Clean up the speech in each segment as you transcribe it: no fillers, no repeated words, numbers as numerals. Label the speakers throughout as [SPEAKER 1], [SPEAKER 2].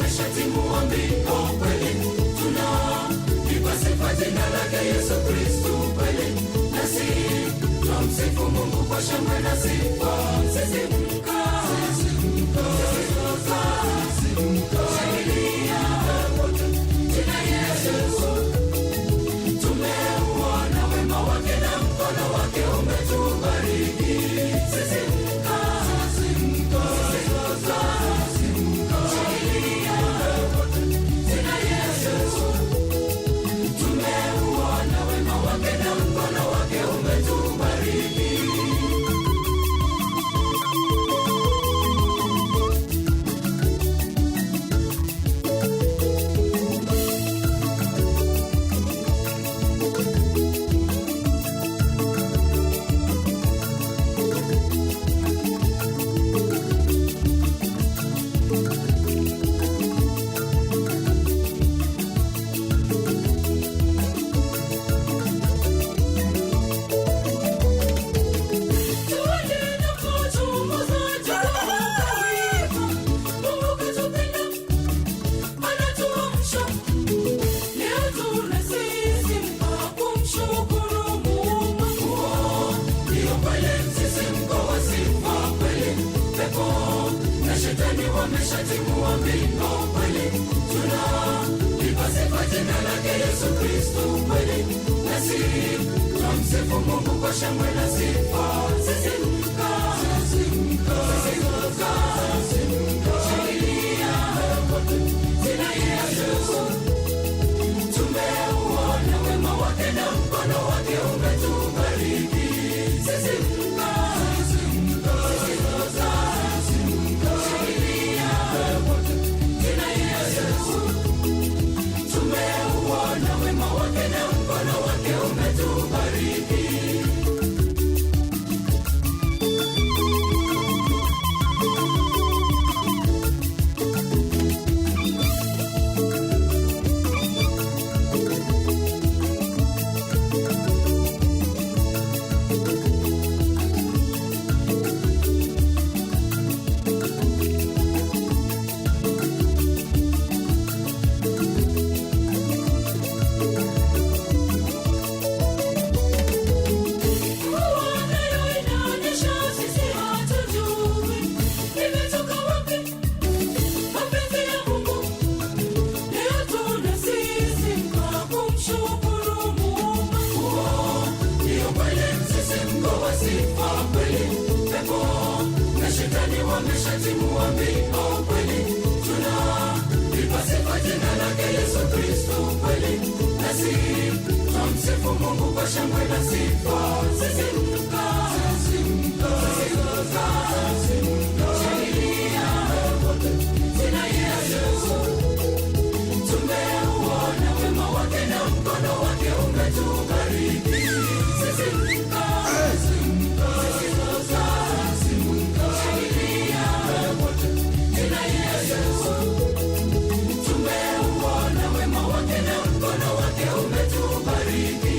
[SPEAKER 1] wameshatimua mbio kweli, tunalipa sifa jina lake Yesu Kristo kweli, nasi twamsifu Mungu kwa shangwe na sifa. Sisimka, shangilia jina Yesu, tumeuona wema wake na mkono wake umetubariki. Sisimka, shangilia jina Yesu, tumeuona wema wake na mkono wake umetubariki. Wameshatimua mbio kweli, tunalipa sifa jina lake Yesu Kristo kweli, nasi twamsifu Mungu kwa shangwe na sifa. Sisimka, shangilia jina Yesu, tumeuona wema wake na mkono wake umetubariki. Sisimka, tumeuona wema wake na mkono wake umetubariki. Wameshatimua mbio kweli, tunalipa sifa jina lake Yesu Kristo kweli, nasi twamsifu Mungu kwa shangwe na sifa. Sisimka, shangilia jina Yesu, tumeuona wema wake na mkono wake umetubariki. Sisimka, tumeuona wema wake na mkono wake umetubariki.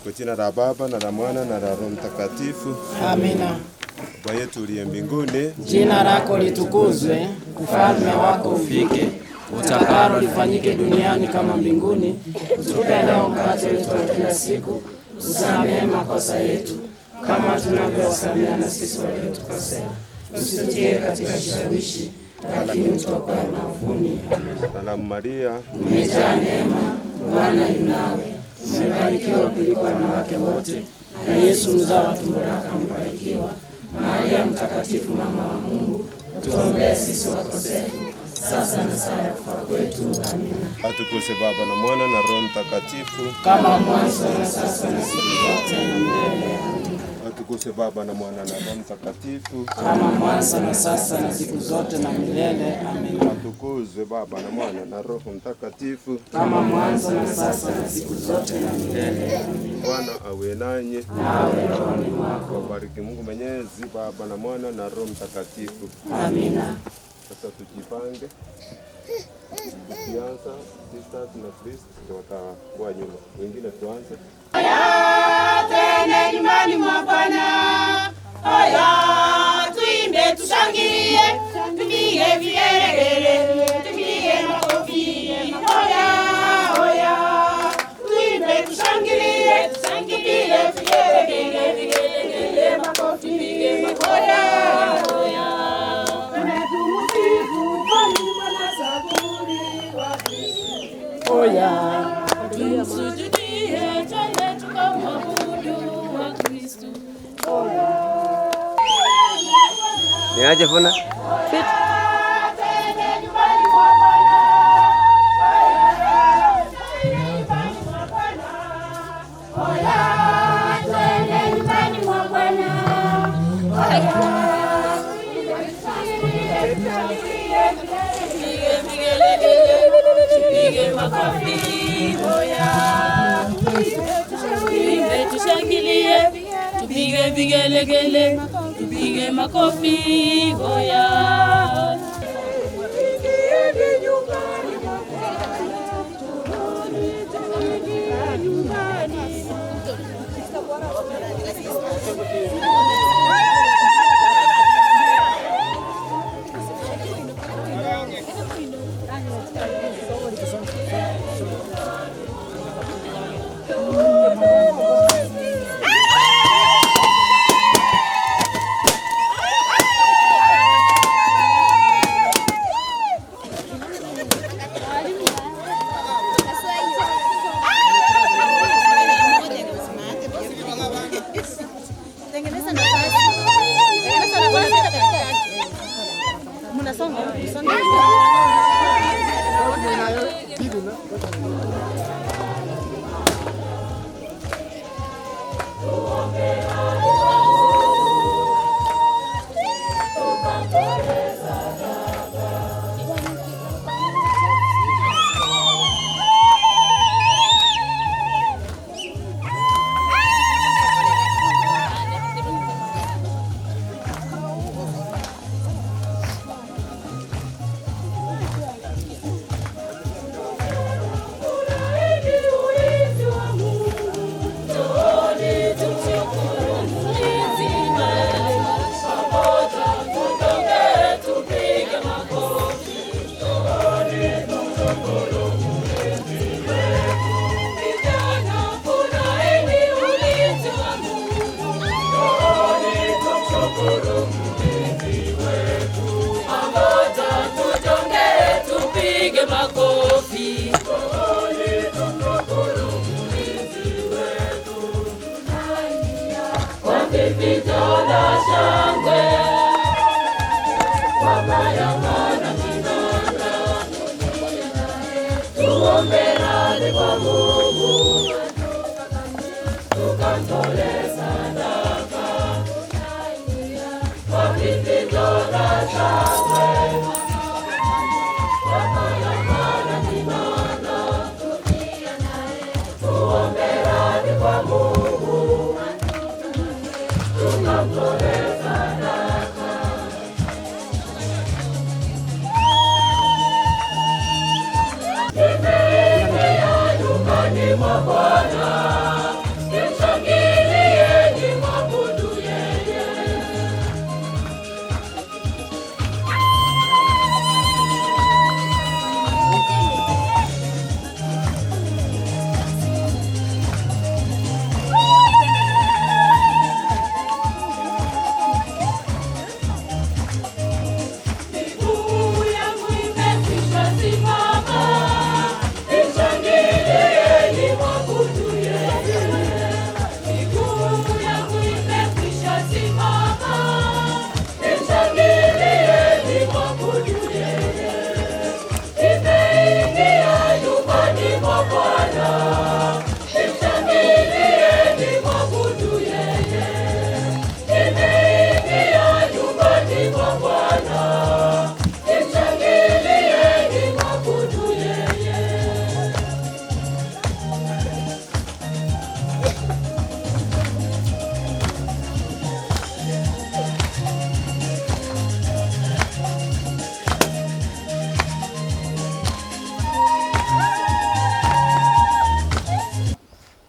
[SPEAKER 2] Kwa jina la Baba na la Mwana na la Roho Mtakatifu.
[SPEAKER 3] Amina.
[SPEAKER 2] Baba yetu uliye mbinguni,
[SPEAKER 3] jina lako litukuzwe, ufalme wako ufike, utakalo lifanyike duniani kama mbinguni. Utupe leo mkate wetu wa kila siku, usamehe makosa yetu kama tunavyowasamehe na sisi waliotukosea, usitie katika kishawishi, lakini utuokoe maovuni.
[SPEAKER 2] Salamu Maria,
[SPEAKER 3] umejaa neema, Bwana yu nawe, umebarikiwa kuliko wanawake wote, na Yesu mzao wa tumbo lako amebarikiwa. Maria mtakatifu, mama wa Mungu, tuombee sisi wakosefu, sasa na saa ya kufa kwetu. Amina.
[SPEAKER 2] Atukuzwe Baba na Mwana na Roho Mtakatifu,
[SPEAKER 3] kama mwanzo na sasa na siku zote na milele. Amina.
[SPEAKER 2] Atukuzwe Baba na Mwana na Roho Mtakatifu,
[SPEAKER 3] kama mwanzo na sasa na siku zote na milele. Amina.
[SPEAKER 2] Atukuzwe Baba na Mwana na Roho Mtakatifu,
[SPEAKER 3] kama mwanzo na sasa na siku zote na milele. Amina.
[SPEAKER 2] Bwana awe nanyi,
[SPEAKER 3] nawe rohoni mwako.
[SPEAKER 2] Bariki Mungu Mwenyezi, Baba na Mwana na Roho Mtakatifu.
[SPEAKER 3] Amina.
[SPEAKER 2] Sasa tujipange. Tukianza sisters na priest watakuwa nyuma. Wengine tuanze.
[SPEAKER 4] Haya twende nyumbani mwa Bwana. Haya tuimbe tushangilie, tupige vigelegele, tupige makofi. Haya haya tuimbe tushangilie, tupige vigelegele, vigelegele makofi, tupige makofi. Tumsujudie, twende tukamwabudu wa Kristo.
[SPEAKER 2] Ni aje funa?
[SPEAKER 4] Tupige vigelegele, tupige makofi, hoya.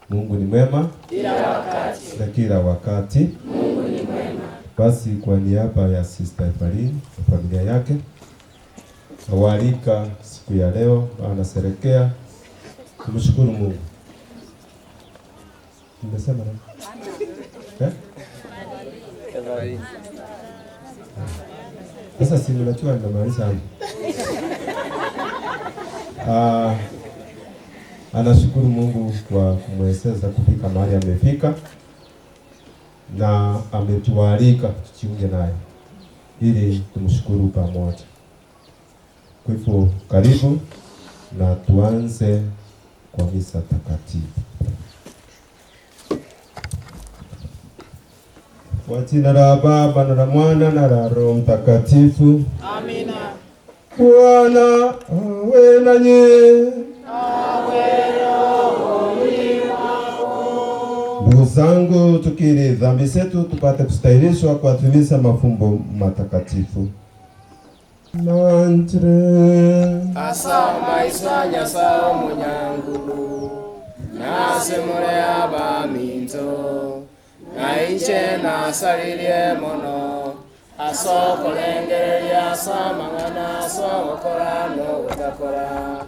[SPEAKER 2] Mungu ni mwema kila wakati.
[SPEAKER 3] Mungu ni mwema.
[SPEAKER 2] Basi kwa niaba ya Sister Evelyn na familia yake nawaalika siku ya leo anasherekea kumshukuru Mungu. Nimesema nini? Sasa si unajua ninamaanisha anashukuru Mungu kwa kumwezesha kufika mahali amefika na ametualika tujiunge naye ili tumshukuru pamoja. Kwa hivyo karibu na tuanze kwa misa takatifu. Kwa jina la Baba na la Mwana na la Roho Mtakatifu.
[SPEAKER 3] Amina.
[SPEAKER 2] Bwana awe nanyi. Ndugu zangu, tukiri dhambi zetu tupate kustahilishwa kuadhimisha mafumbo matakatifu. Nantre
[SPEAKER 3] Asa maisha nyasao munyangu nase more abaminzo na inche na saririe mono aso kolengereria samangana so gokora no gutakora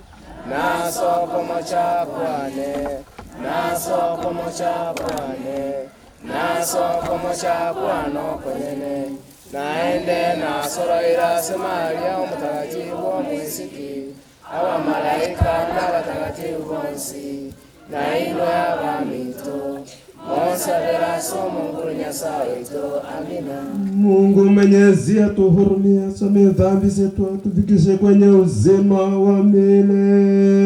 [SPEAKER 3] na so komocha kwane na so komocha kwane na so komocha kwano kwenene naende na soroira semaria umutakatifu wa mwisiki awa malaika na watakatifu bonsi na ino ya vamito monsabera somo nguru nyasaye ito. Amina.
[SPEAKER 2] Mungu Mwenyezi atuhurumie, asamehe dhambi zetu, atufikishe kwenye uzima wa milele.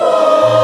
[SPEAKER 1] Oh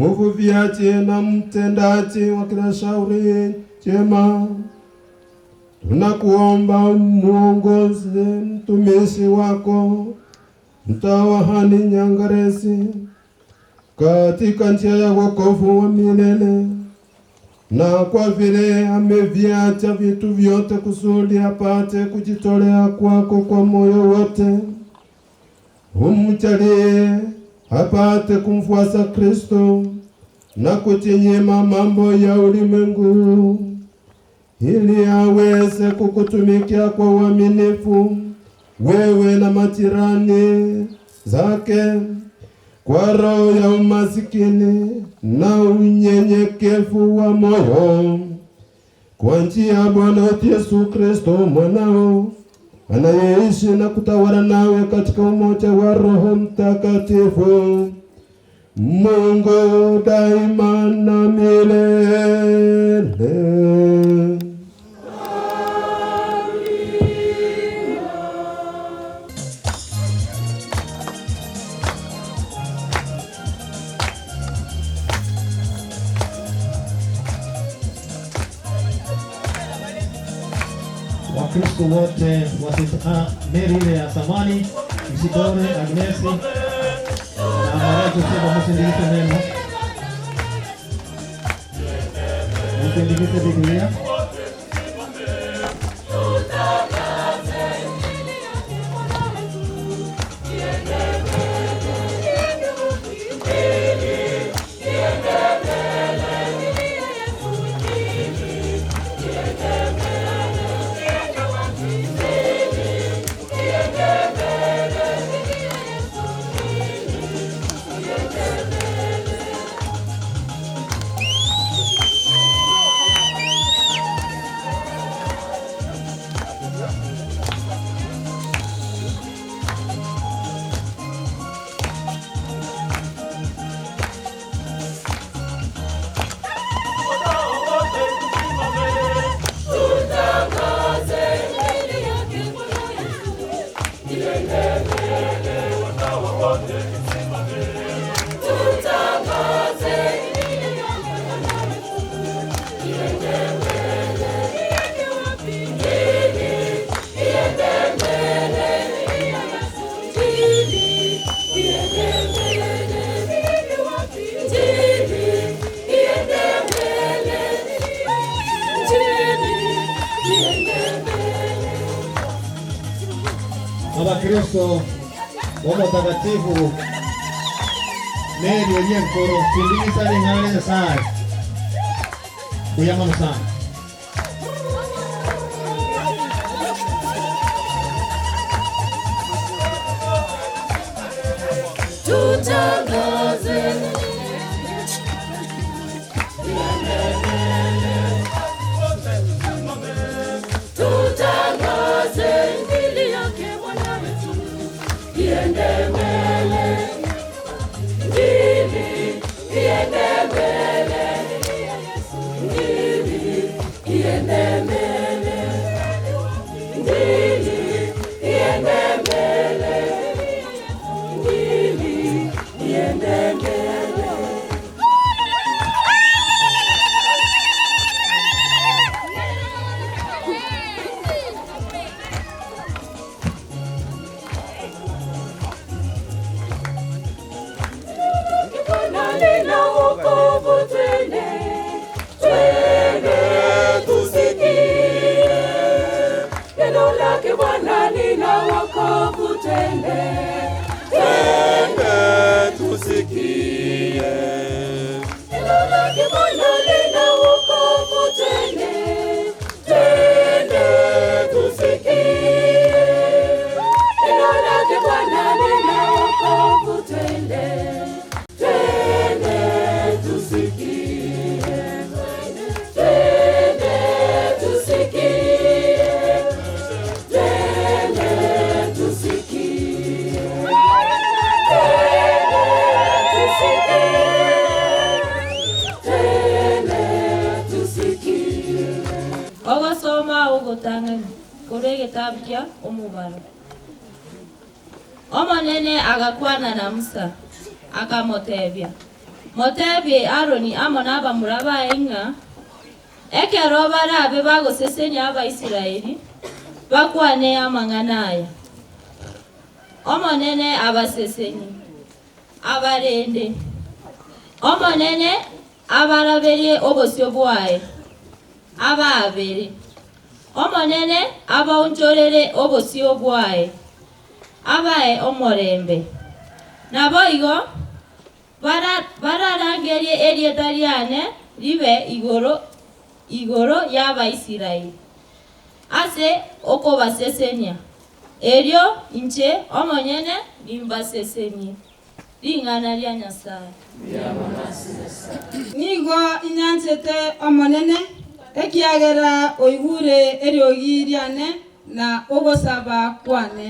[SPEAKER 2] mvuviaji na mtendaji wa kila shauri jema, tunakuomba muongoze mtumishi wako Mtawa Hani Nyangaresi katika njia ya wokovu wa milele, na kwa vile ameviacha vitu vyote kusudi apate kujitolea kwako kwa moyo wote, umjalie apate kumfuasa Kristo na kujinyima mambo ya ulimwengu, ili aweze kukutumikia kwa uaminifu wewe na majirani zake, kwa roho ya umasikini na unyenyekevu wa moyo, kwa njia ya Bwana Yesu Kristo mwanao, anayeishi na kutawala nawe katika umoja wa Roho Mtakatifu, Mungu daima na milele.
[SPEAKER 5] Wakristo wote wa meri ile ya zamani, Isidore, Agnesi na Maria Joseba, msindikise neno, msindikise Biblia. Kristo wa mtakatifu Meri yenye mkoro sindikisa ni ngale sana kuyama sana.
[SPEAKER 4] Tutangaze injili yake Bwana wetu, iende mbele, injili iende mbele, injili iende mbele, injili iende mbele, injili iende mbele. Kitabu Omubaro. Omonene agakwana na Musa akamotebya, motebi Aroni amona abamuraba inga ekero barabe bagosesenya Abaisiraeli bakwane amanganaya omonene abasesenyi abarende omonene abaraberie obosio bwae ababere omonene abaunjorere obosio bwae abae omorembe naboigo bararangerie erieta riane ribe igoro y'Abaisiraeli ase okobasesenia erio inche omonyene limbasesenie ling'ana lia Nyasaye
[SPEAKER 6] nigo inyansete omonene ekiagera oigure eriogi riane na ogosaba kwane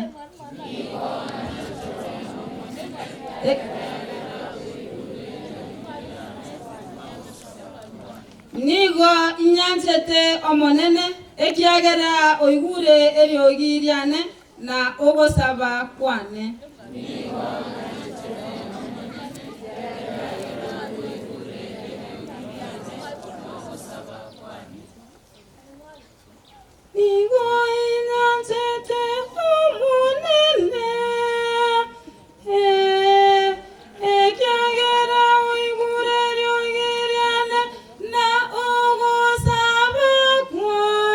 [SPEAKER 6] nigo inyansete omonene ekiagera oigure eriogi riane na ogosaba kwane nigo inyansete omonene ekiagera oigure eriogi riane na ogosaba kwane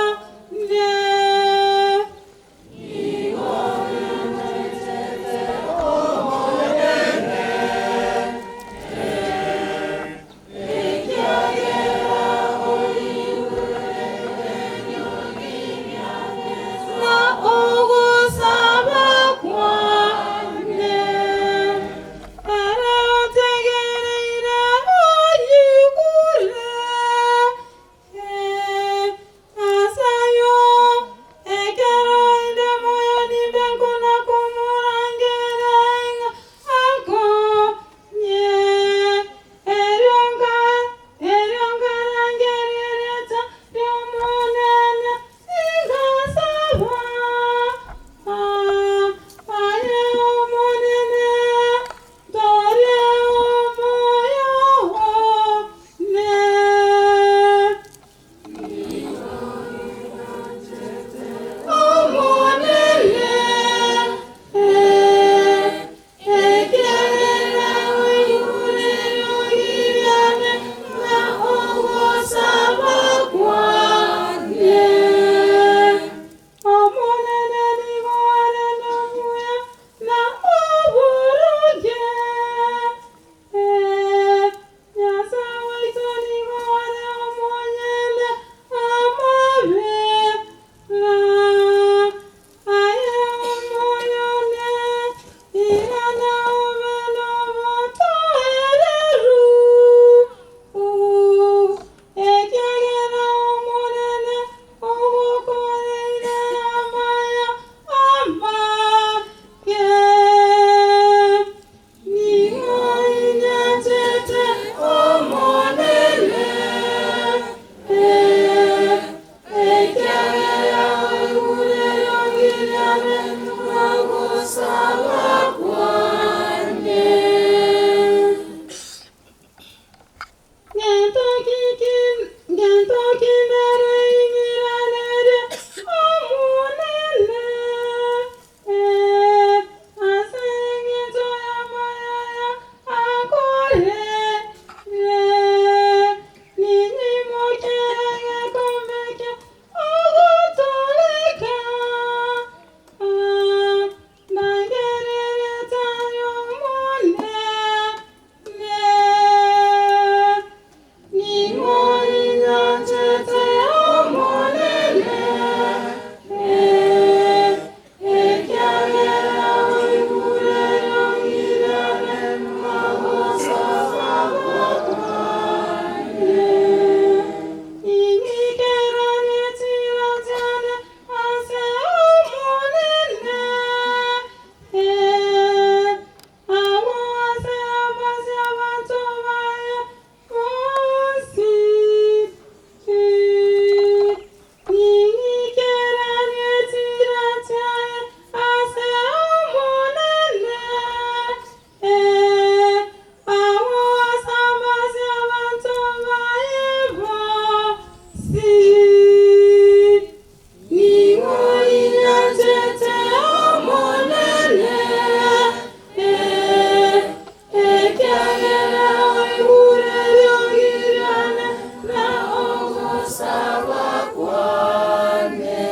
[SPEAKER 3] sawa kwane.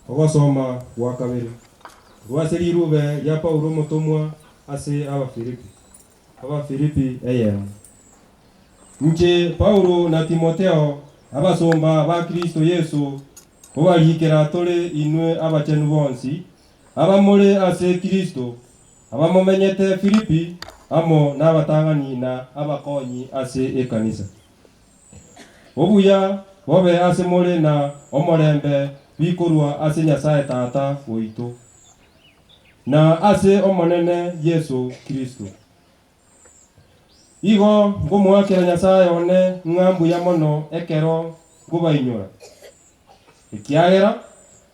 [SPEAKER 7] Ogasoma gwa kabiri rwaseri rube ya Paulo mutumwa ase Abafilipi eyemo. Nche Paulo na Timotheo abasomba ba Kristo Yesu obalikera tole inwe abachenu bonsi abamole ase Kristo abamumenyete Filipi amo n'abatangani na abakonyi ase ekanisa. Obuya bobe ase mole na omorembe bikorwa ase Nyasaye Tata oito na ase omonene Yesu Kristo. Igo ngomwakira Nyasaye one ng'ambu ya mono ekero ngobainyora ekiagera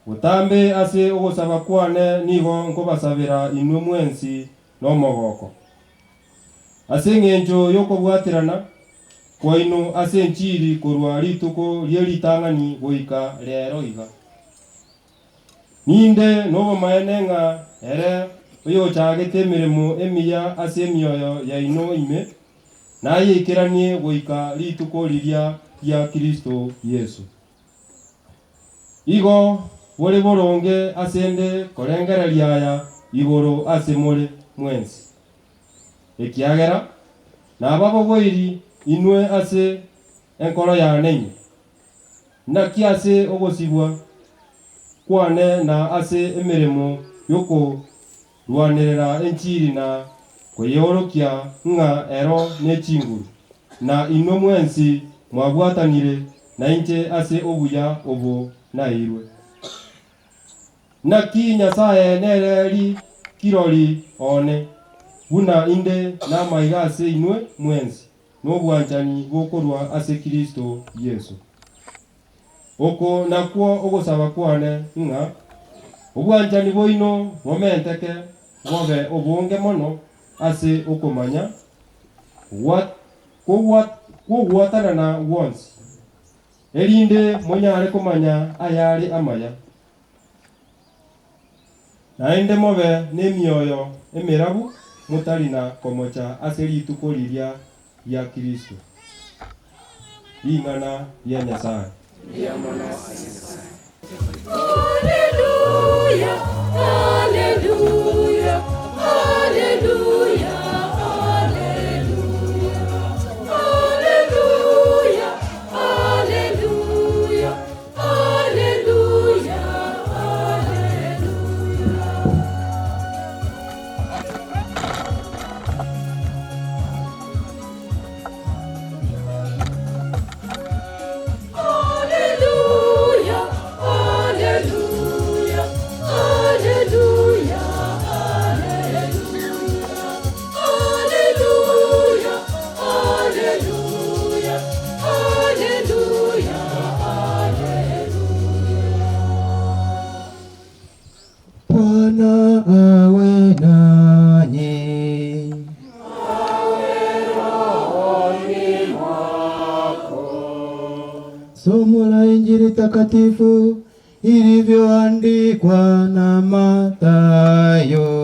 [SPEAKER 7] utambe ase ogosaba kwane nigo ngobasabira inwe mwensi n'omogoko ase ng'encho yokobwatirana kwaino ase enchiri korwa rituko rieritang'ani goika rero iga ninde nobomaene ng'a ere oyochagete emiremo emiya ase emioyo yaino ime nayeikiranie goika rituko riria ria Kristo Yesu. Igo bore boronge asende korengereria aya igoro ase more mwensi ekiagera nababogoiri inwe ase enkoro ya nenyi naki ase ogosibwa kwane na ase emiremo yoko rwanerera enchiri na kweyorokia ng'a ero nechinguru na inwe mwensi mwabwatanire na inche ase obuya obo nairwe naki Nyasaye nereri kirori one buna inde na maiga ase inwe mwensi n'obwanchani bokorwa ase Kristo Yesu. Oko nakwo ogosaba kwane ng'a obwanchani boino bomenteke bobe obonge mono ase okomanya kogwatana na wonsi erinde monyare komanya ayari amaya naende mobe n'emioyo emirabu mutari na komocha ase rituko riria ya Kristo ing'ana ya Nyasaye.
[SPEAKER 6] Hallelujah, hallelujah, hallelujah, hallelujah, hallelujah, hallelujah, hallelujah, hallelujah, hallelujah, hallelujah, hallelujah, hallelujah,
[SPEAKER 5] Bwana awe nanyi. Somo la Injili takatifu ilivyoandikwa na Mathayo.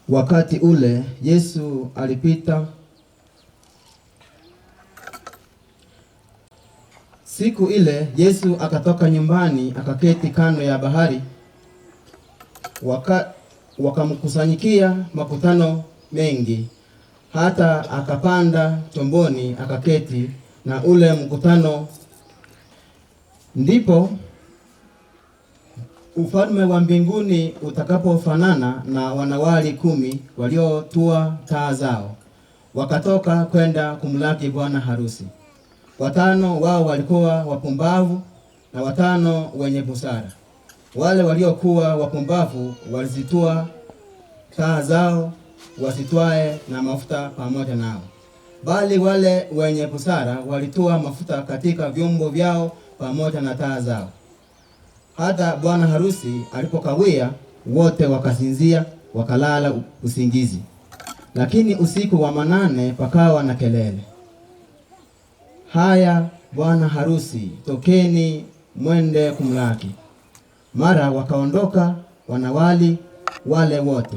[SPEAKER 5] Wakati ule Yesu alipita. Siku ile Yesu akatoka nyumbani akaketi kando ya bahari. Wakamkusanyikia makutano mengi, hata akapanda chomboni akaketi na ule mkutano. Ndipo ufalme wa mbinguni utakapofanana na wanawali 10 waliotua taa zao, wakatoka kwenda kumlaki bwana harusi. 5 wao walikuwa wapumbavu na 5 wenye busara. Wale waliokuwa wapumbavu walizitua taa zao, wasitwae na mafuta pamoja nao. bali wale wenye busara walitua mafuta katika vyombo vyao pamoja na taa zao. Hata bwana harusi alipokawia, wote wakasinzia, wakalala usingizi. Lakini usiku wa manane pakawa na kelele, haya, bwana harusi, tokeni mwende kumlaki. Mara wakaondoka wanawali wale wote,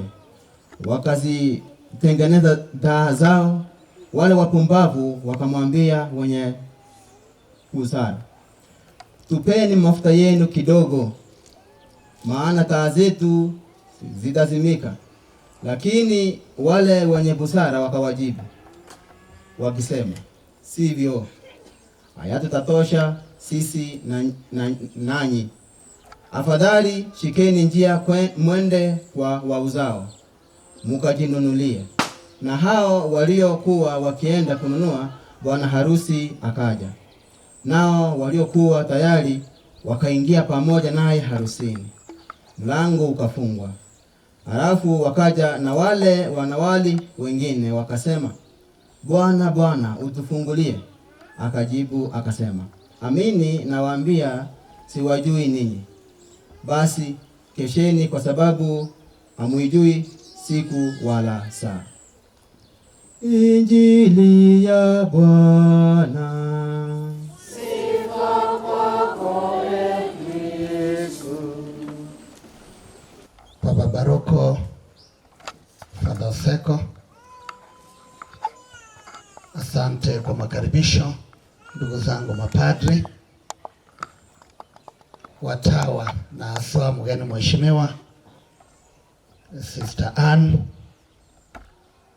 [SPEAKER 5] wakazitengeneza taa zao. Wale wapumbavu wakamwambia wenye busara, tupeni mafuta yenu kidogo, maana taa zetu zitazimika. Lakini wale wenye busara wakawajibu wakisema, sivyo, hayatutatosha sisi na nanyi. Afadhali shikeni njia mwende kwa wauzao, mukajinunulie. Na hao waliokuwa wakienda kununua, bwana harusi akaja. Nao waliokuwa tayari wakaingia pamoja naye harusini. Mlango ukafungwa. Halafu wakaja na wale wanawali wengine wakasema, Bwana, Bwana, utufungulie. Akajibu akasema, amini nawaambia, siwajui ninyi. Basi kesheni, kwa sababu hamuijui siku wala saa. Injili ya Bwana.
[SPEAKER 6] Sifa kwako Kristo.
[SPEAKER 8] Baba Baroko, Father Oseko, asante kwa makaribisho. Ndugu zangu mapadri, watawa na haswa mgeni mheshimiwa Sister Ann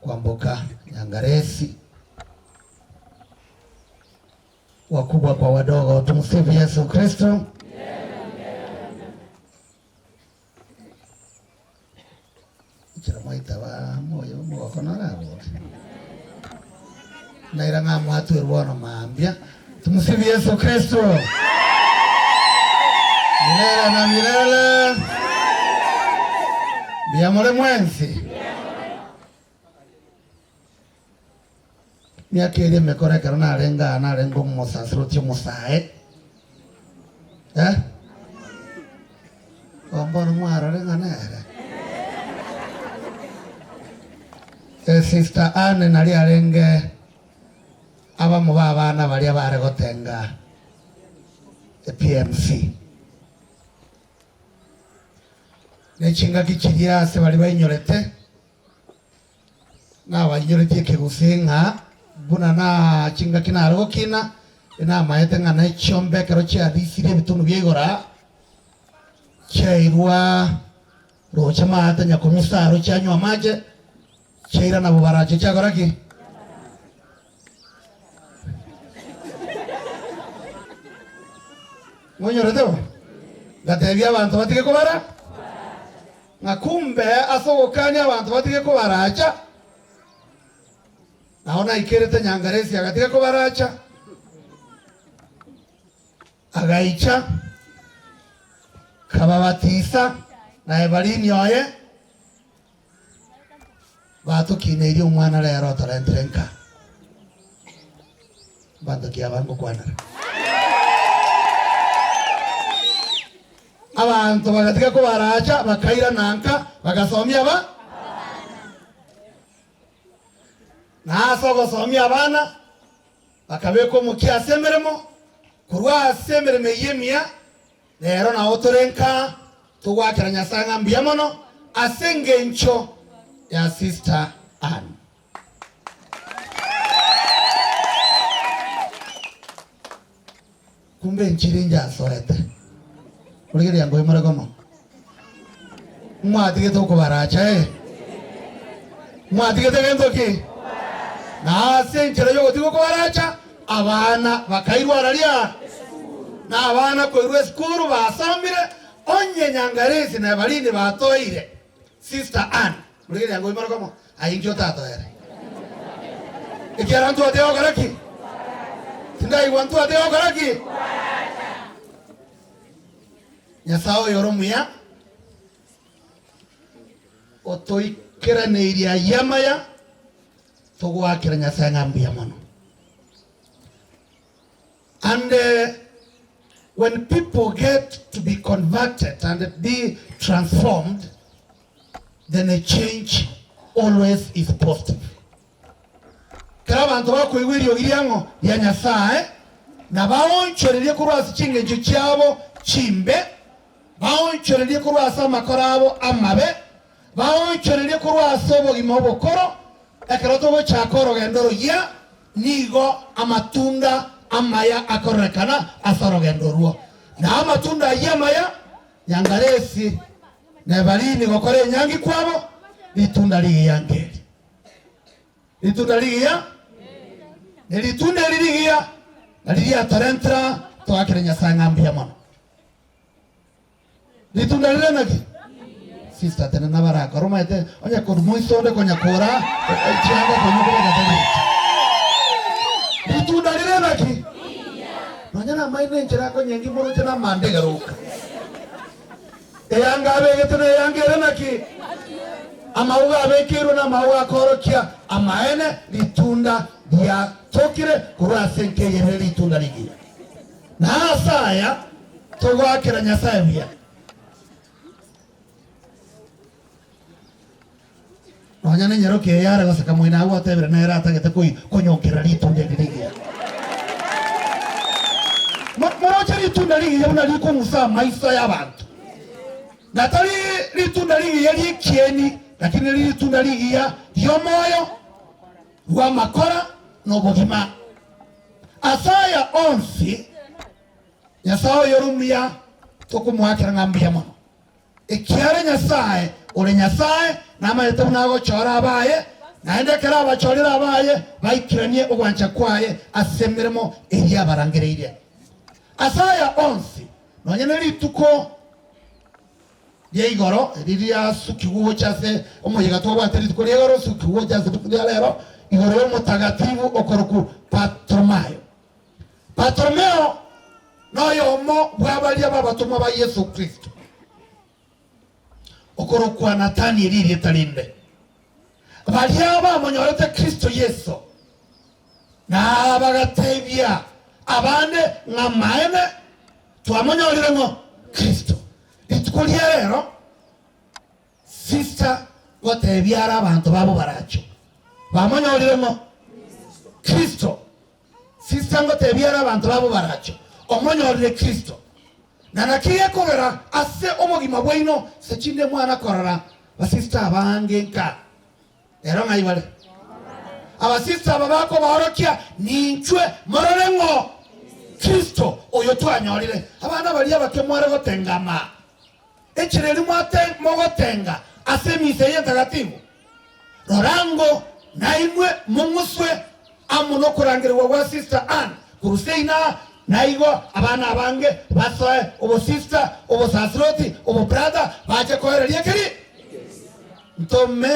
[SPEAKER 8] Kwamboka Nyangaresi, wakubwa kwa wadogo, tumsifu Yesu Kristo. Chiramoita wa moyo mwako narabo naira ngamu hatu irwono maambia, tumsifu Yesu Kristo milele na milele. Biamole mwensi miaka ili mekorekera narengo musasiroti musae ombono mwaro renga nere Sister Anne nali arenge abamu babana bali abare gotenga PMC nechinga kichiria se bali bayinyorete na bayinyorete kigusinga buna na chinga kinaro kina ina maete ngana chombe kero cha disire bitunu byegora chairwa rocha mata nyakumusaro chanywa maje chaira na bubarache chagoraki monyoreteho gatebya abantu batige kubara ngakumbe asogokanya abantu batige kubaracha naona ikerete Nyangaresi agatige kubaracha agaicha kababatisa na ebalini oye batu kineri umwana lero talentrenka bando kia bango kwanara abantu bagatika ko baracha bakaira nanka bagasomya ba naso gosomya abana bakabeko mukia semeremo kurwa semereme yemia lero na otorenka tugwakira Nyasaye mbiamono asenge ncho ya Sister Ann. Kumbe nchirinja soete uligiri yango imaragomo mwatige to ko baracha mwatige tegento ki na senchera yo tigo ko baracha abana bakairwa ralia na abana ko irwe skuru basambire onye Nyangaresi na balini batoire Sister Ann uligiri yango imaragomo ayinjo tato ere ikiarantu ateo garaki tindai wantu ateo garaki Nyasao yoromia otoi kera neiria yamaya tugwakira Nyasaye ngambia mono. And when people get to be converted and be transformed, then a change always is positive. Kala bantu bakwigwirio giriango ya Nyasaye na baonchorerie kurwasa chingenjo cyabo chimbe, baonchorerie kurwasa makorabo amabe, baonchorerie kurwasa obogima obokoro ekeroto bo chakoro gendoro ya nigo amatunda amaya akorekana asarogendo ruo na amatunda yamaya yangaresi na balini gokore nyangi kwabo litunda liyangeri litunda liya litunda liya liya tarentra to akire Nyasaye ngambia mono litunda lilenaki sister tena nabaraka romaite onya kurmuiso de konya kora chianga konya kora gatani litunda lilenaki nonyana maine njira ko nyengi moro tena mande garuka eyanga abegetene yangere naki amauga abekiru na mauga korokia amaene litunda dia tokire kurase nkeye litunda ligia na asaya tugwakira Nyasaye bia nonyana nyeroke yara gasaka mwina awa tebere na era atagete konyokera litunda ligia mmoja litunda ligia una liko musa maisha y'abantu natali litunda ligia likieni lakini litunda ligia yo moyo wa makora no bogima asaya onsi Nyasaye yorumia tokumwakira ngambia mono ikiare Nyasaye ore Nyasaye namayete munago chora abaye naendekera abachorera abaye baikiranie ogwancha kwaye asemeremo eri abarangereire asaya onsi nonyene lituko yeigoro riria sukiwo chase omoyega toba ateri tukorero sukiwo chase tukudia lero igoro yo mutagatifu okoroku Bartolomeo noyo mo bwabalia babatuma ba Yesu Kristo okoroku Natani riri talinde balia ba monyorete Kristo Yesu na bagatebia abande ngamaene twamonyorire ngo Kristo itukulia lero sister gotebiara abantu babo baracho bamonyorire ngo Kristo sister gotebiara abantu babo baracho omonyorire Kristo na nakiye kogera ase omogima bwaino sechinde mwana korara basista abange nka ero ngayibale abasista babako bahorokia ninchwe mororengo Kristo oyo twanyorire abana bali abakemware gotengama echireri mwate mogotenga asemise yentagatifu rorango naimwe munguswe amuno kurangirwa wa sister Ann kuruseina naigo abana abange basoe obo sister obo sacerdote obo brother bache koera liekeri ntome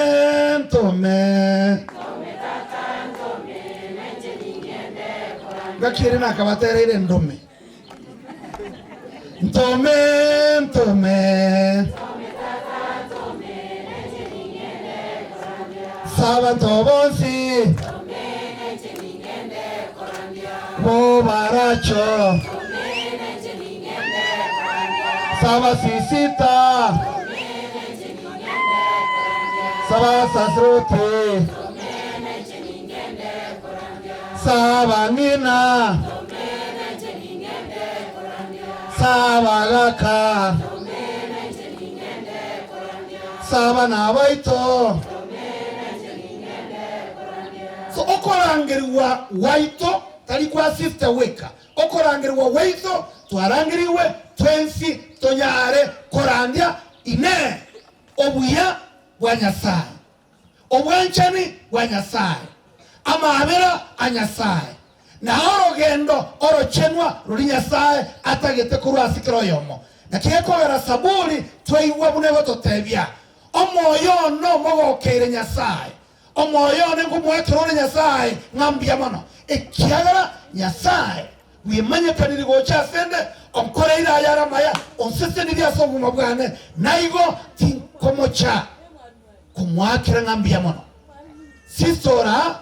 [SPEAKER 8] gakire nakabatere ile ndome ntome saba tobonsi bo baracho saba sisita saba sacerdote saba nina saba gaka saba nabaito so okorangirwa waito talikwa sister weka okorangirwa waito twarangiriwe twensi tonyare korandia ine obuya bwa Nyasaye obwanchani bwa Nyasaye amabera anyasaye na orogendo orochenwa ruri Nyasaye atagete kurwasikiro yomo nakiyekogera saburi tweiwa bunego totebia omoyo no mogokeire Nyasaye omoyo ne ngumwekirore Nyasaye ngambia mono ekiagara Nyasaye wimanye kaniri gocha sende onkoreira yara maya onseseni dia sobu mabwane naigo tinkomocha kumwakira ngambia mono sisora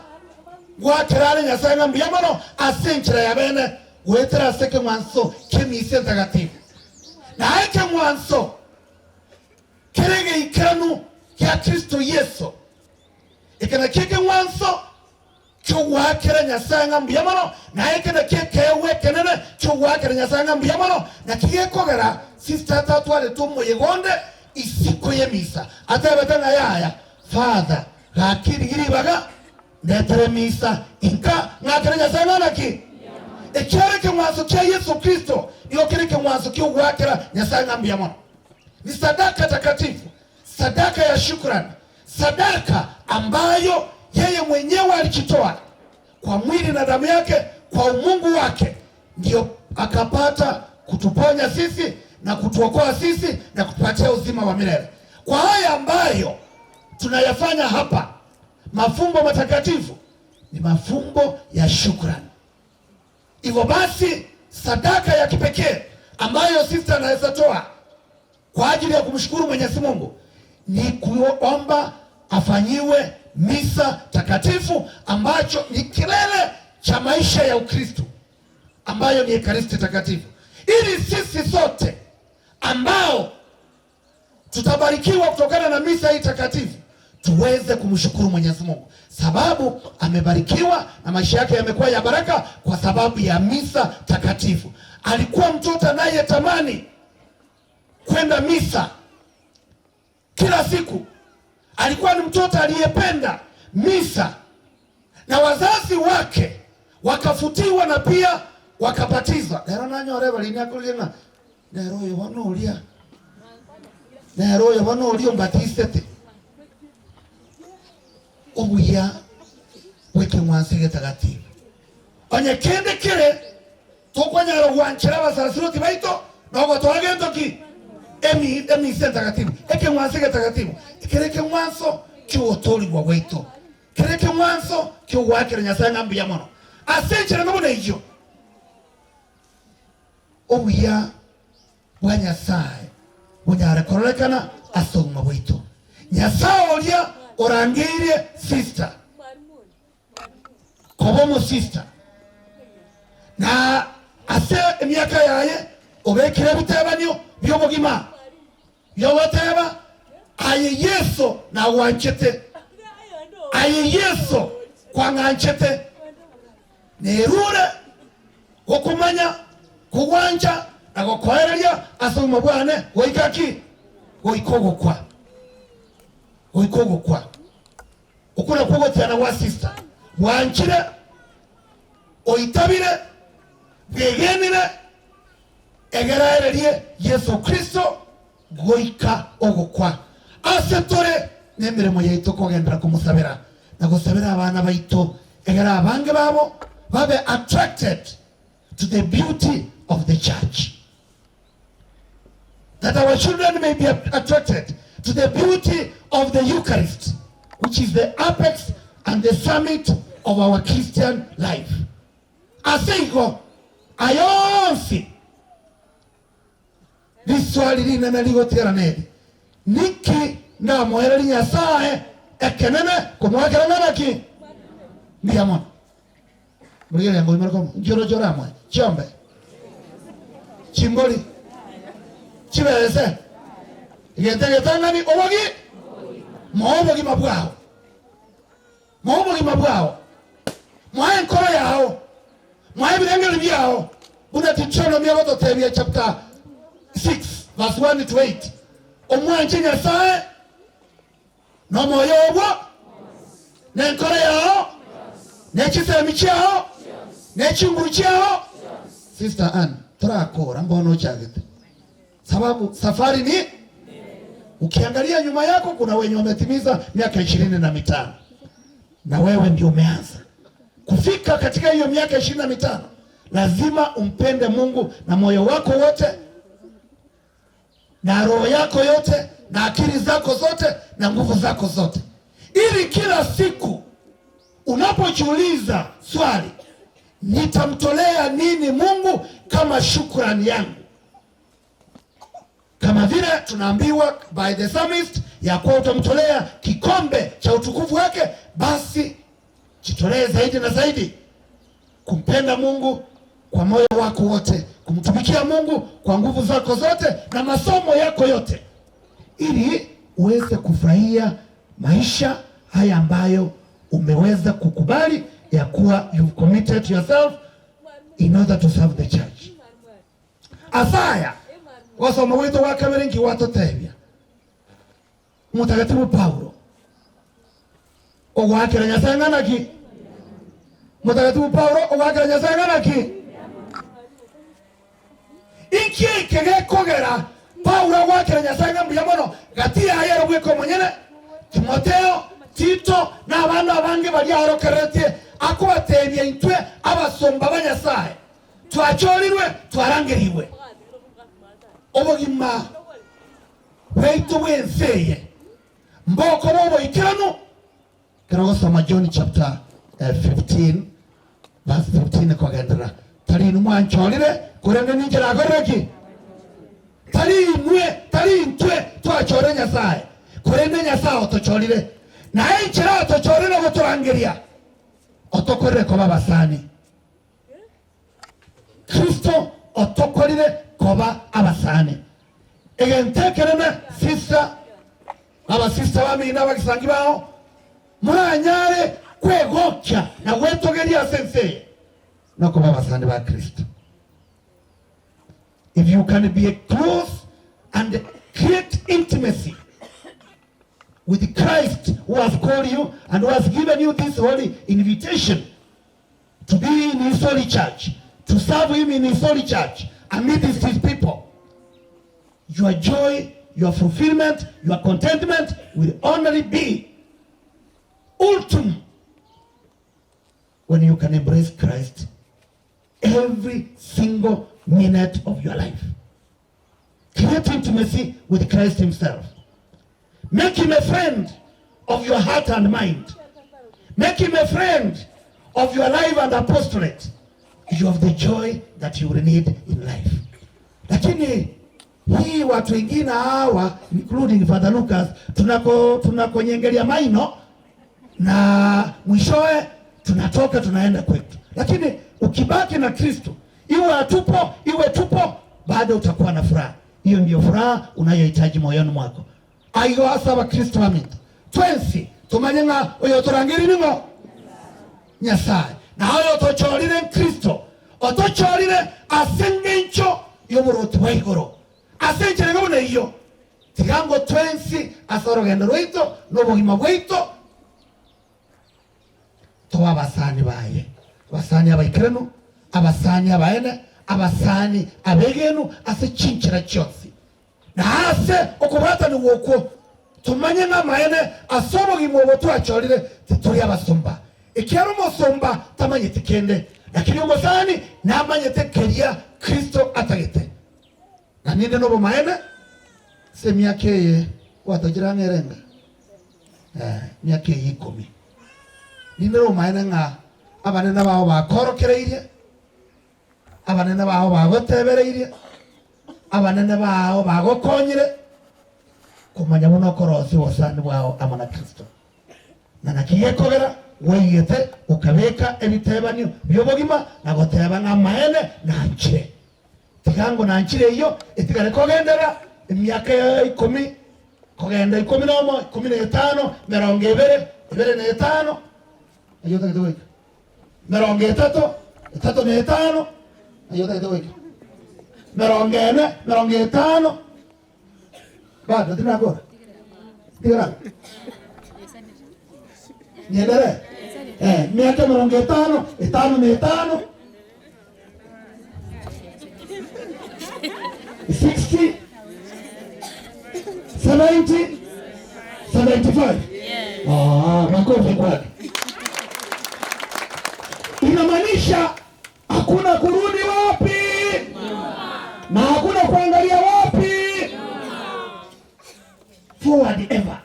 [SPEAKER 8] gwakerare Nyasaye ngambia mono asenchira ya bene wetera seke mwanso kemise ntagatifu na eke mwanso kerege ikanu ya Kristo Yesu ikana keke mwanso chuwakira Nyasaye ngambia mono na eke na keke ewe kenene chuwakira Nyasaye ngambia mono na kike kogera sister tatu wale tumo yegonde isiko ye misa atebetana yaya Father lakini giribaga netere misa inka ngakira Nyasaye naki ekyereke mwanzo kya Yesu Kristo niyo kereke mwanzo kyo gwakira Nyasaye ngambia mono ni sadaka takatifu, sadaka ya shukrani, sadaka ambayo yeye mwenyewe alikitoa kwa mwili na damu yake kwa umungu wake, ndio akapata kutuponya sisi na kutuokoa sisi na kutupatia uzima wa milele. Kwa haya ambayo tunayafanya hapa, mafumbo matakatifu ni mafumbo ya shukrani. Hivyo basi sadaka ya kipekee ambayo sisi anaweza toa kwa ajili ya kumshukuru Mwenyezi Mungu ni kuomba afanyiwe misa takatifu, ambacho ni kilele cha maisha ya Ukristo, ambayo ni Ekaristi takatifu, ili sisi sote ambao tutabarikiwa kutokana na misa hii takatifu tuweze kumshukuru Mwenyezi Mungu, sababu amebarikiwa na maisha yake yamekuwa ya baraka kwa sababu ya misa takatifu. Alikuwa mtoto anayetamani kwenda misa kila siku. Alikuwa ni mtoto aliyependa misa, na wazazi wake wakafutiwa na pia wakabatizwa. Lero nanyore balinyakulinga lero yobonulia lero yobonulia mbatisete obuya weke mwansege takatifu onye kende kire tokwanyaro wanchira basarasiroti baito nogo twagento ki emi takatifu eke mwansege takatifu kereke mwanso kiwotori bwa weito kereke mwanso kiwakira Nyasaye ngambia mono asenchira ngabona iyo obuya bwa Nyasaye bunyara korolekana asoma weito Nyasaye olia orangire sister kobomo sister na ase emyaka yaye obekire bitebanyo byobugima yowateba aye Yesu na wanchete aye Yesu kwa nganchete nerure okumanya kuwanja na gokoereria asoma bwane oikaki oikogokwa ukuna kugotyana wa sister wanchire oitabire begenire egeraererie Yesu Kristo goika ogokwa asetore nemiremo yaito kogendera kumusabira na gusabira abana baito egera abange babo babe attracted to the beauty of the church, that our children may be attracted to the beauty of the Eucharist, which is the apex and the summit of our Christian life. Asego ayonsi liswali lina naligotera nedi niki na moereri Nyasaye ekenene kumwakira naki ndiyamona mugere ngo imarako njoro amwe chombe chimboli chibese igetegetangani obogi mobogi mabwao mwae nkoro yao mwae birengeri byao buna tichono myoto tebya chapter 6 verse 1 to 8 omwanje Nyasaye no moyo obwo ne nkoro yao ne chisemi chao ne chinguru chao. Sister Ann turakora mbono chagete sababu safari ni ukiangalia nyuma yako kuna wenye wametimiza miaka 25 na wewe ndio umeanza kufika katika hiyo miaka 25. Lazima umpende Mungu na moyo wako wote na roho yako yote na akili zako zote na nguvu zako zote, ili kila siku unapojiuliza swali, nitamtolea nini Mungu kama shukrani yangu, kama vile tunaambiwa by the psalmist ya kuwa utamtolea kikombe cha utukufu wake, basi jitolee zaidi na zaidi kumpenda Mungu kwa moyo wako wote, kumtumikia Mungu kwa nguvu zako zote na masomo yako yote, ili uweze kufurahia maisha haya ambayo umeweza kukubali ya kuwa you've committed yourself in order to serve the church. Asaya wasoma wito wa kabiri ngi watotebya Mutagatifu Paulo ogwakira Nyasaye nganaki. Mutagatifu Paulo ogwakira Nyasaye nganaki. Iki kegekogera Paulo ogwakira Nyasaye ngambuya mono gati ayero gwiko munyene Timotheo Tito na abantu abange bali arokeretie akubatebya intwe abasomba b'Nyasaye twachorirwe twarangiriwe obogima weitu wenseye mboko bobo ikirano kirago soma John chapter 15 verse 15 kwa gendera tari numwanchorire kurende ninjira agoreki tari intwe twachore Nyasaye kurende Nyasaye otochorire na enchira otochorire goturangiria otokorire koba basani Kristo otokorire koba abasani egentekerene sister abasista bamina bakisangi baho muranyare kwegokya na wetogeria sensei no koba abasani ba Kristo. If you can be close and create intimacy with Christ who has called you and who has given you this holy invitation to be in his holy church, to serve him in his holy church amidst his people, your joy, your fulfillment, your contentment will only be ultimate when you can embrace Christ every single minute of your life. Create intimacy with Christ himself. Make him a friend of your heart and mind. Make him a friend of your life and apostolate. You have the joy that you will need in life. Lakini hii watu wengine hawa including Father Lucas tunakonyengelia maino na mwishowe tunatoka tunaenda kwetu. Lakini ukibaki na Kristo, iwe atupo iwe tupo, bado utakuwa na furaha. Hiyo ndio furaha unayohitaji moyoni mwako. Aigo asaba Kristo aminta twensi tumanyenga oyo turangiri ningo Nyasaye na oyo tochorire Kristo otochorire asengencho yoburuti waigoro asenjere ngone iyo tigango twensi asorogenda rwito n'obugima bwito to abasani baye abasani abaikirano abasani abaene abasani abegenu ase chinchira cyose na ase okubata ni woko tumanye ngamaene asobo gimobo twachorire tituri abasomba ikiaro musomba tamanye tikende lakini umusani namanye tekeria Kristo atagete na ninde no bumaene se myake watagira ngerenga myake 10 ninde no bumaene nga abanene baho bakorokereire abanene baho bagotebereire abanene baho bagokonyire kumanya muno korosi wasani bwao amana Kristo na nakiyekogera weyete ukabeka ebitebanyo byobogima nagoteba ngamaene nanchire tigango nanchire iyo etigare kogendera emyaka 10 kogenda 10 15 25 ayo takitoka merongo 3 5 ayo takitoka merongo 5 bado tena agora tira nyendere miaka merongo 5 5 60 70 75 makofi kwake. Inamaanisha hakuna kurudi wapi na hakuna kuangalia wapi, forward ever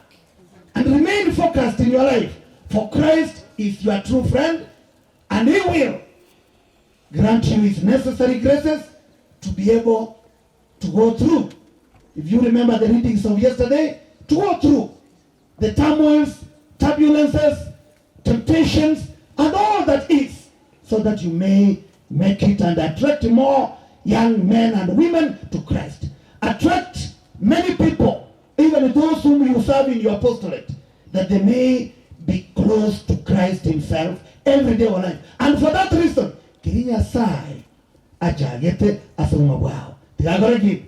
[SPEAKER 8] and remain focused in your life, for Christ is your true friend and he will grant you his necessary graces to be able to go through. If you remember the readings of yesterday, to go through the turmoils, turbulences, temptations and all that is, so that you may make it and attract more young men and women to Christ. Attract many people, even those whom you serve in your apostolate, that they may be close to Christ himself every day of life. And for that reason, Kirinya Sai ajagete asuma wao. Tigagoregi.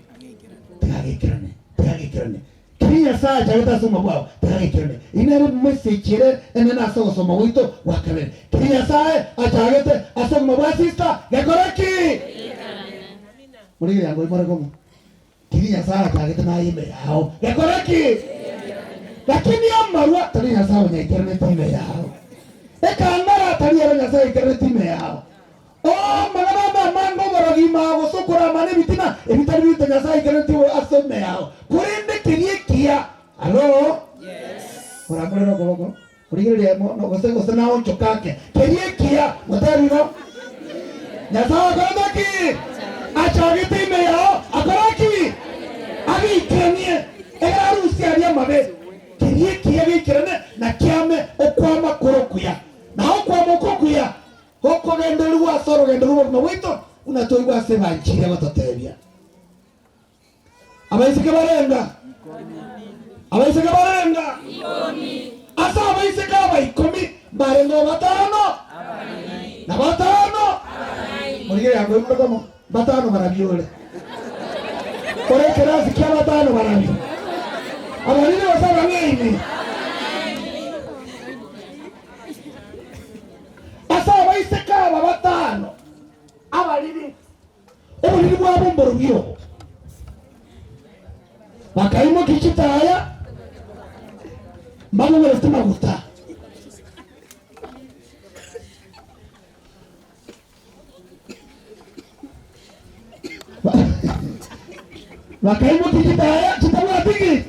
[SPEAKER 8] Tigagikirane. Kirinya Sai ajagete asuma wao. Tigagikirane. Inere message enena so soma wito wakabere. Kirinya Sai ajagete asuma wao sister. Gagoreki. Muri yango imara komo. Kirinya Sai ajagete na ime yao. Gagoreki. Lakini amarwa Kirinya Sai nyekirane time yao. Ekangara tariya Nyasaye ikirane time yao. Oh, magana mango baragima gusukura mane bitina ebitari bita Nyasaye ikirane time asome yao. Kurinde kirikia. Hello? Yes. Urakorera koboko. Kurigire mo no gose na oncho kake. Kirikia mutari no. Nyasaye kadaki. Achagi time yao. Akoraki. Agi ikirane. Era Rusia ya mabe. Kirikia ikirane na kiame okwama korokuya. Na okwama kokuya. Hoko gendelu wa soro gendelu wa wito unatoiwa sema nchini watotebia. Abaisike barenga. Abaisike barenga. Ikomi. Asa abaisike abaikomi barenga batano. Abani. Na batano. Abani. Murigere yango imukamo batano barabiole. Kore kerasi kia batano barabi. Abani ne wasaba ngeni. Isekaba batano abaliri obuliri bwa bomboro byo bakayimo kichitaya mbano wele tuma guta bakayimo kichitaya kitabwa tigi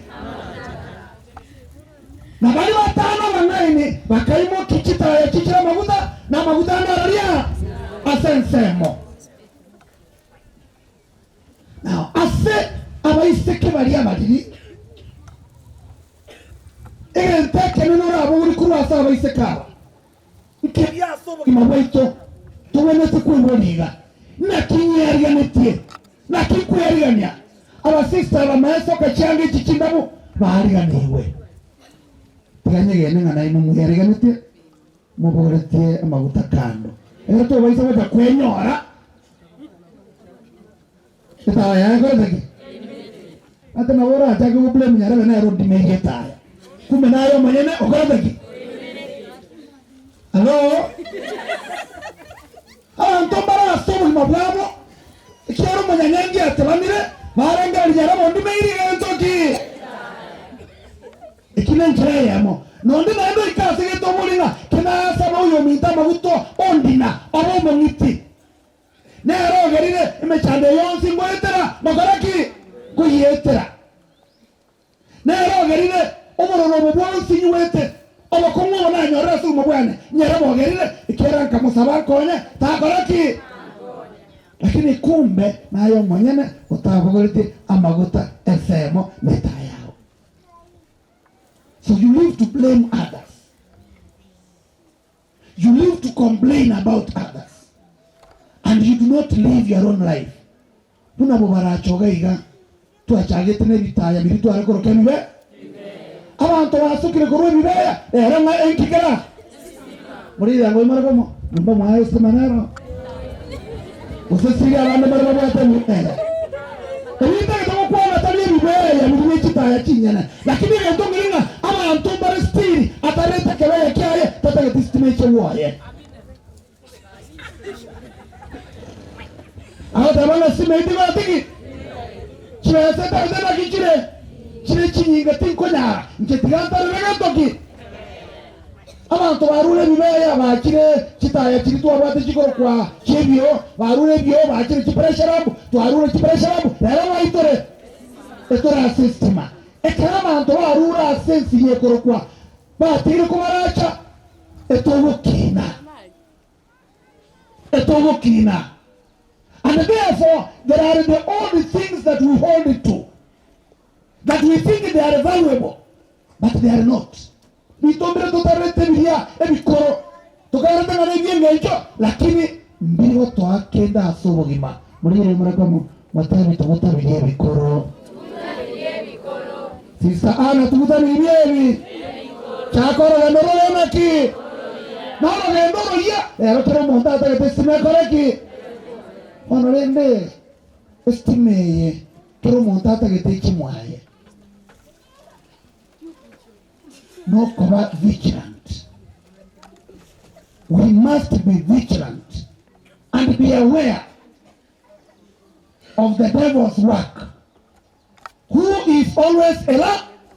[SPEAKER 8] na bali batano bangaini bakayimo kichitaya kichira maguta na maguta nararia asensemo. Now ase abaiseke bali abaliri teke nora aburi kuru asa abaiseka nkebya sobo imabaito tuwene tukwiboniga na kinyaria netie na kikweriania aba sister ba maeso kachange chichindabu bariganiwe tiganyege ngana ino muyariganite muboretie amaguta kando era to baisa bata kwenyora etawa yango zaki ata nabora atake kuble mnyara na road megeta kumbe nayo manyene okora zaki hello ntombara sobo mabwabo kero manyanyangi atabanire baranga alijara bondi meiri entoki ikine njere yamo nondi naendo ikasige to mulinga kena saba uyo minta maguto ondina abo mangiti nero gerire imechande yonsi ngoetera magaraki kuyetera nero gerire omoro bwonsi nyuete abo komo na nyora su mabwane nyara bo gerire ikera kamusaba konye tagaraki lakini kumbe nayo mwenyene utabogorite amaguta esemo metaya. So you live to blame others. You live to complain about others. And you do not live your own life. Puna bobara choga iga. Tu achagete ne bitaya biritu arakoro kemibe. Abantu basukire koro bibaya. Eranga enkikera. Muri yango imara komo. Mba mwayo semanero. Usisiga abande bari babata mutera. Ebita kitamu kwa natali bibaya muri chitaya chinyana. Lakini ngento ngiringa abantu bari stili atareta kebaya kyaye tataka distimate waye. Tabana simeiti batiki. Chese tadana kichire. Chire chinyinga tinkonya. Nchetiganta regatoki. Abantu barule bibaya bakire chitaya chiritu abate chikoro kwa chebyo barule byo bakire chipressure twarule chipressure era waitore etora systema ekama anto barura sensi yekoro kwa batire kumaracha etobokina and therefore there are the only things that we hold it to that we think they are valuable but they are not. Bitombere totarete bilia ebikoro tukarata ngane ngecho lakini mbiro twakenda asobogima muri muraka matabi tumutabiriye bikoro sisa ana tumutabiriye chakoro ganoro naki noro gendoro ya ero tero monta ta testime koreki honorende estimeye tero monta ta geteki mwaye no cover vigilant. We must be vigilant and be aware of the devil's work. Who is always a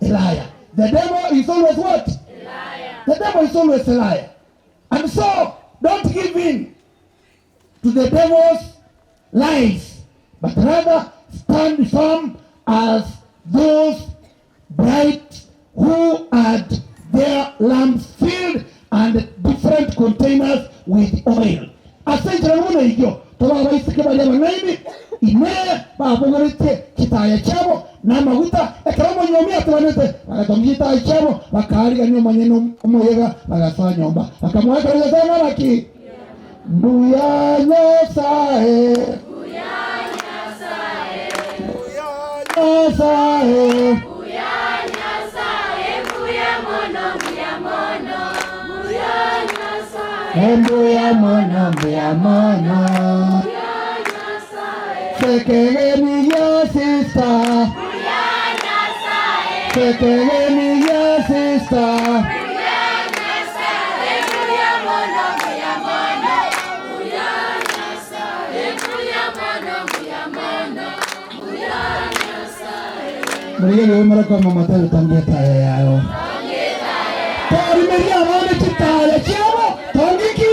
[SPEAKER 8] liar? The devil is always what? A liar. The devil is always a liar. And so, don't give in to the devil's lies, but rather stand firm as those bright who had their lamps filled and different containers with oil. Asante na hiyo toba baisike bale bangaini ime babogorete kitaya chabo na maguta ekamo nyomi atwanete bagatomita chabo bakari ganyo manyeno moyega bagaswa nyomba bakamwaka ile sana laki buyanya sae Mbuya mono Sekegeni ya sister Sekegeni ya sister Muriye umara kwa mama tale tangia taya yao Tari meria wane chitale chiamo tangiki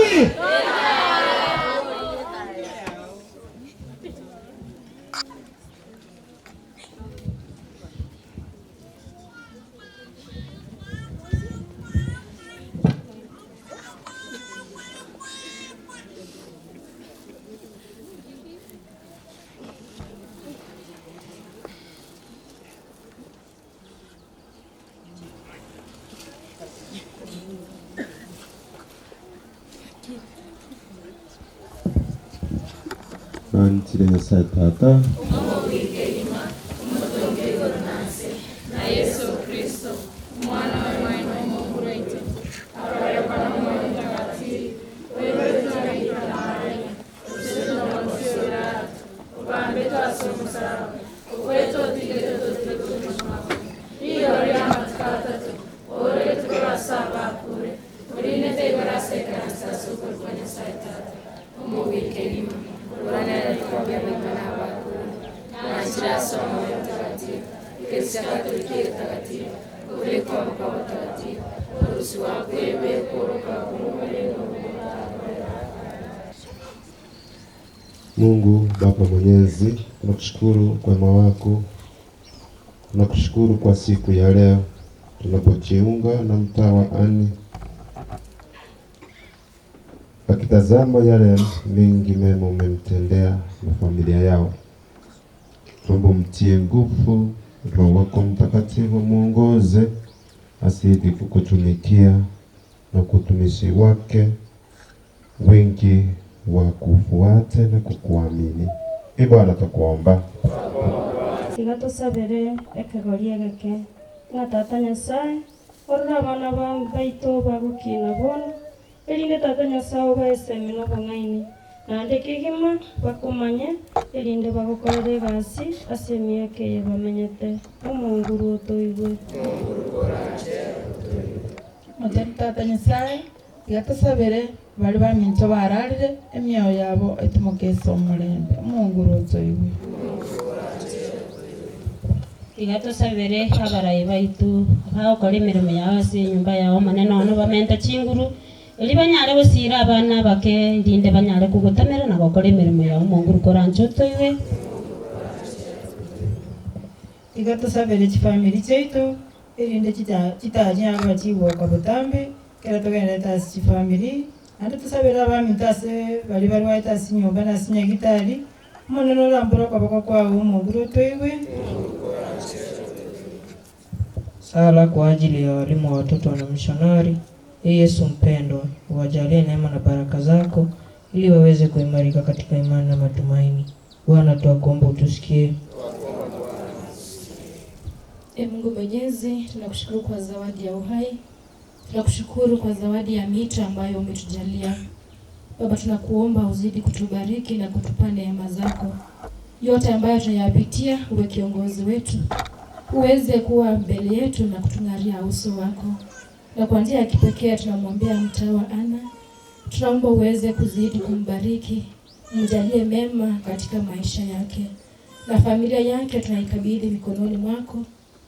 [SPEAKER 2] Antire Nyasaye Tata
[SPEAKER 3] na Yesu Kristo mwana wa Mungu wetu aroho kwa Mungu mtakatifu wewe tunaita Maria usizomusira ubambeto asomsara ukweto tigeto tulikumwa hiyo ya matakatifu ore tukasaba kure urine tegara sekara sasuko kwa Nyasaye Tata Mungu ikeni Bwana tukwambia mwana wako na ajira somo ya mtakatifu Kristo Katoliki takatifu kuliko kwa mtakatifu urusi wako iwe kuruka kumweleno
[SPEAKER 2] Mungu Baba Mwenyezi, tunakushukuru kwa wema wako, tunakushukuru kwa siku ya leo tunapojiunga na mtaa wa Ani akitazama yale mingi mema umemtendea na familia yao. Tuombe mtie nguvu, Roho wako Mtakatifu muongoze asidi kukutumikia na kutumishi wake wengi wa kufuate na kukuamini. Bwana tukuomba.
[SPEAKER 9] Tigatusabire ekagoria gake na Tata Nyasaye orra bana baito bagukina bona elinde Tata Nyasaye baesemino bangaini nande kigima bakumanye elinde bagukorere gasi asemie ke bamenyete umunguru otoigwe
[SPEAKER 10] Tata Nyasaye tigatusabire bali baminto bararire emyoyo yabo etumukesa omulembe umunguru otoigwe
[SPEAKER 9] tigatusabire abarayi baitu abagokora emirimo yao ase enyumba yao maneno ono bamenta chinguru eli banyare gusira abana bake linde banyare kugutamira na gokora emirimo yao munguru korancho otoigwe
[SPEAKER 10] tigatusabire chifamili chaitu elinde chitanyanga chiwoka butambi kera tugenda tasi chifamili ande tusabire abaminto ase bali barwaye tasi nyumba nasi nyagitari moneno rambura kwaboko kwawo munguru otoigwe
[SPEAKER 11] Sala kwa ajili ya walimu wa watoto na mishonari
[SPEAKER 10] Yesu mpendwa, uwajalie neema na baraka zako ili waweze kuimarika katika imani na matumaini. Bwana, tunakuomba utusikie.
[SPEAKER 11] Mungu Mwenyezi, tunakushukuru kwa zawadi ya uhai. Tunakushukuru kwa zawadi ya mito ambayo umetujalia. Baba, tunakuomba uzidi kutubariki na kutupa neema zako. Yote ambayo tunayapitia, uwe kiongozi wetu. Uweze kuwa mbele yetu na kutung'aria uso wako. Na kwa njia ya kipekee tunamwombea mtawa Ana. Tunaomba uweze kuzidi kumbariki, mjalie mema katika maisha yake. Na familia yake tunaikabidhi mikononi mwako.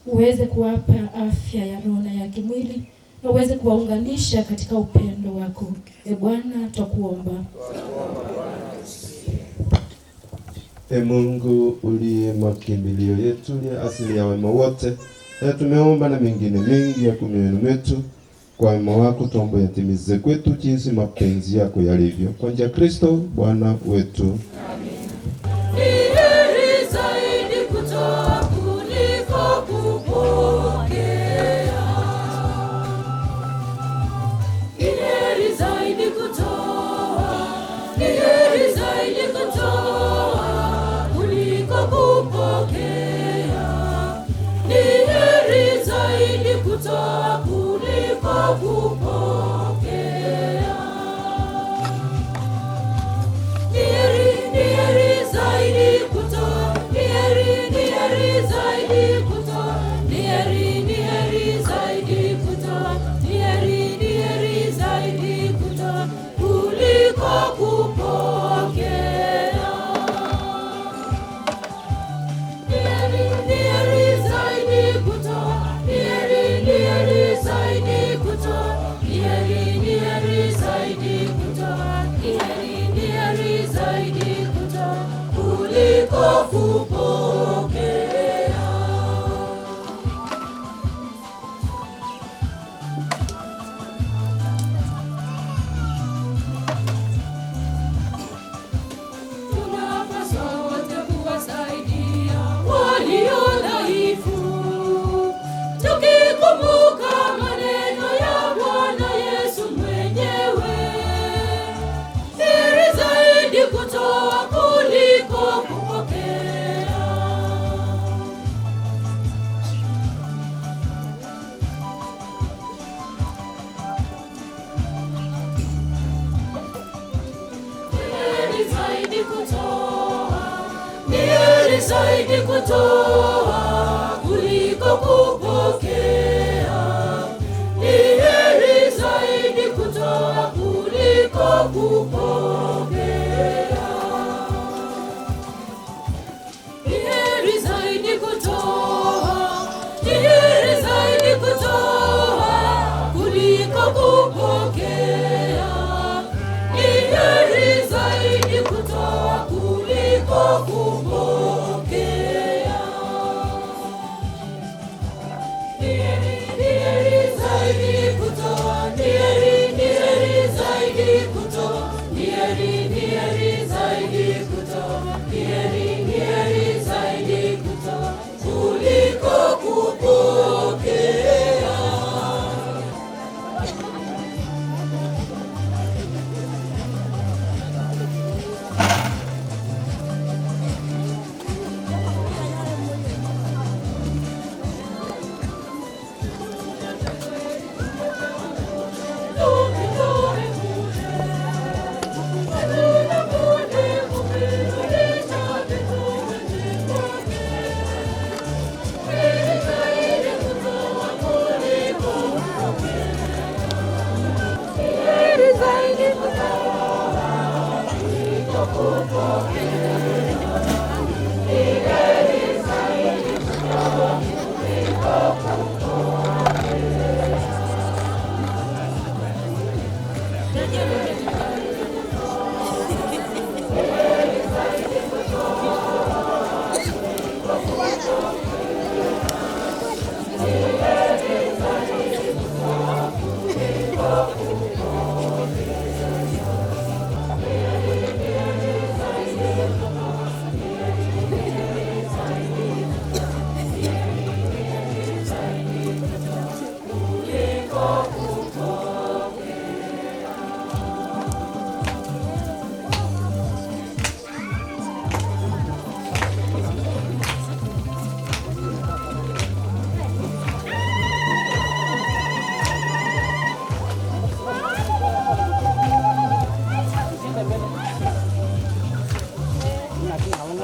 [SPEAKER 11] Uweze kuwapa afya ya roho na ya kimwili, na uweze kuwaunganisha katika upendo wako. Bwana, tutakuomba.
[SPEAKER 2] Mungu uliye makimbilio yetu, uliye asili ya wema wote, tumeomba na mengine mengi ya mioyoni mwetu. Kwa wema wako tuombe yatimize kwetu jinsi mapenzi yako yalivyo. Kwa njia ya Kristo Bwana wetu.
[SPEAKER 1] Amen. Ni heri zaidi kutoa kuliko kupokea. Ni heri zaidi kutoa. Ni heri zaidi kutoa kuliko kupokea. Ni heri zaidi kutoa kuliko kupokea. Ni heri zaidi kutoa. Ni heri zaidi kutoa. Ni heri zaidi kutoa. Ni heri zaidi kutoa kuliko kupokea. Ni heri zaidi kutoa. Ni heri zaidi kutoa. Ni heri zaidi kutoa. Ni heri zaidi kutoa kuliko kupokea. Tunapaswa wote kuwasaidia walio dhaifu, tukikumbuka maneno ya Bwana Yesu mwenyewe. Heri zaidi kutoa kuliko kupokea. Heri zaidi kutoa. Ni heri zaidi kutoa kuliko kupokea. Ni heri zaidi kutoa kuliko kupokea. Ni heri zaidi kutoa. Ni heri zaidi kutoa kuliko kupokea. Ni heri zaidi kutoa kuliko kupokea. Ni heri zaidi kutoa. Ni heri zaidi kutoa. Ni heri zaidi kutoa. Ni heri zaidi kutoa kuliko kupokea.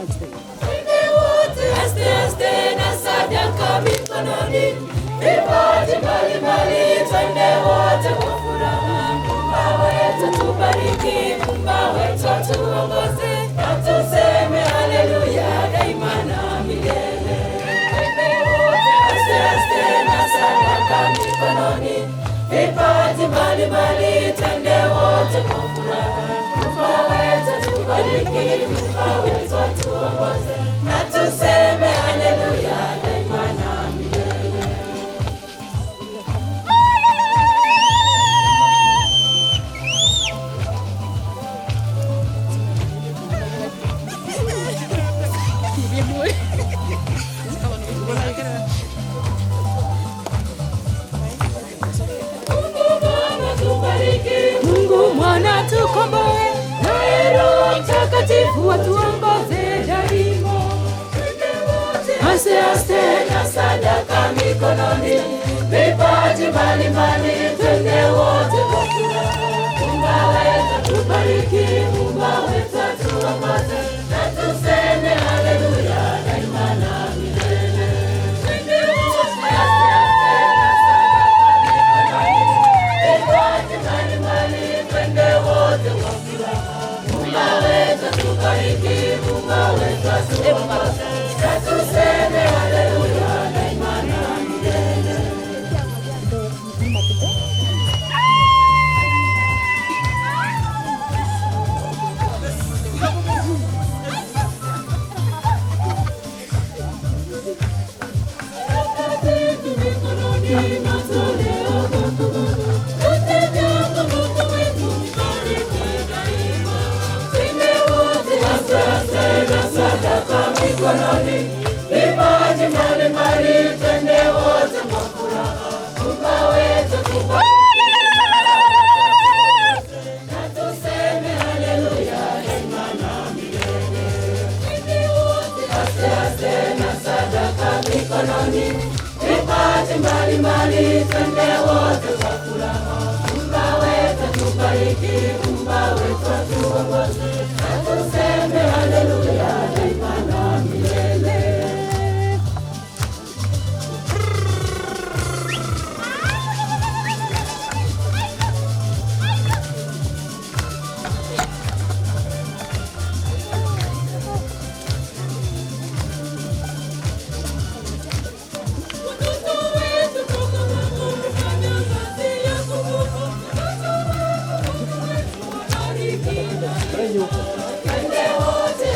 [SPEAKER 1] Este na sadaka mikononi, vipaji mbalimbali, twende wote kwa furaha. Mungu wetu tubariki, Mungu wetu tuongoze, na tuseme haleluya daima na milele. Este na sadaka mikononi, vipaji mbalimbali, twende wote kwa furaha. Mungu wetu tubariki, Mungu wetu tuongoze, na tuseme haleluya daima na milele. Mungu Mwana tukomboe, naye Roho Mtakatifu watuongoze daima. Aste aste na sadaka mikononi, vipaji mbalimbali, twende wote kwa furaha. Mungu wetu tubariki, Mungu wetu tuongoze, na tuseme haleluya daima na milele. Vipaji mbalimbali, twende wote kwa furaha. Mungu wetu tubariki, Mungu wetu tuongoze, na tuseme haleluya daima na milele. Mikononi, vipaji mbalimbali, twende wote kwa furaha. Mungu wetu tubariki, na tuseme haleluya daima na milele. Aste aste na sadaka mikononi, vipaji mbalimbali, twende wote kwa furaha. Mungu wetu tubariki, Mungu wetu tuongoze, na tuseme haleluya daima na milele. Twende wote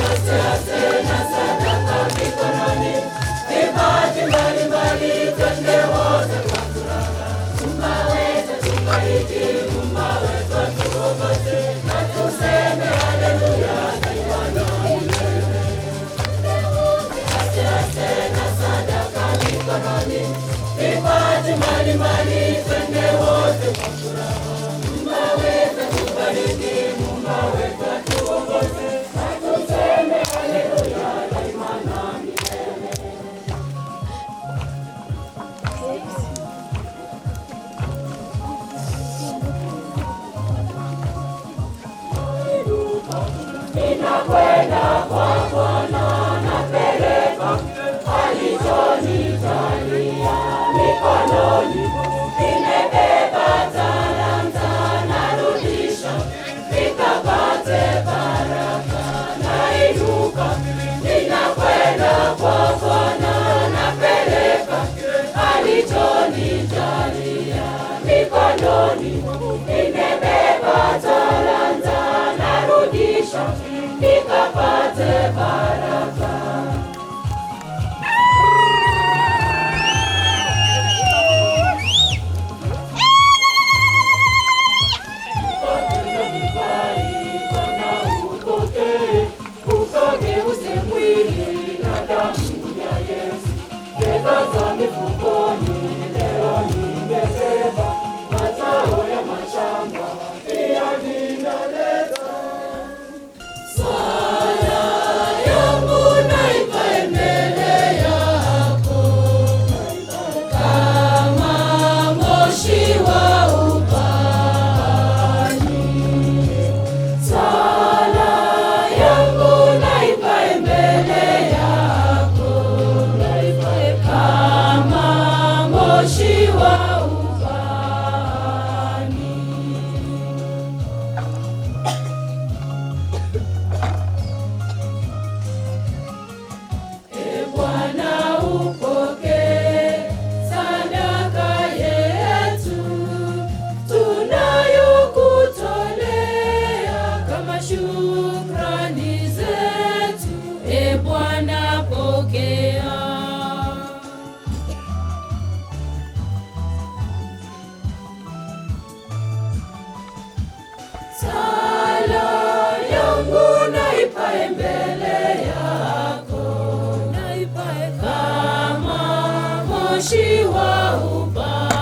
[SPEAKER 1] moshi wa ubani.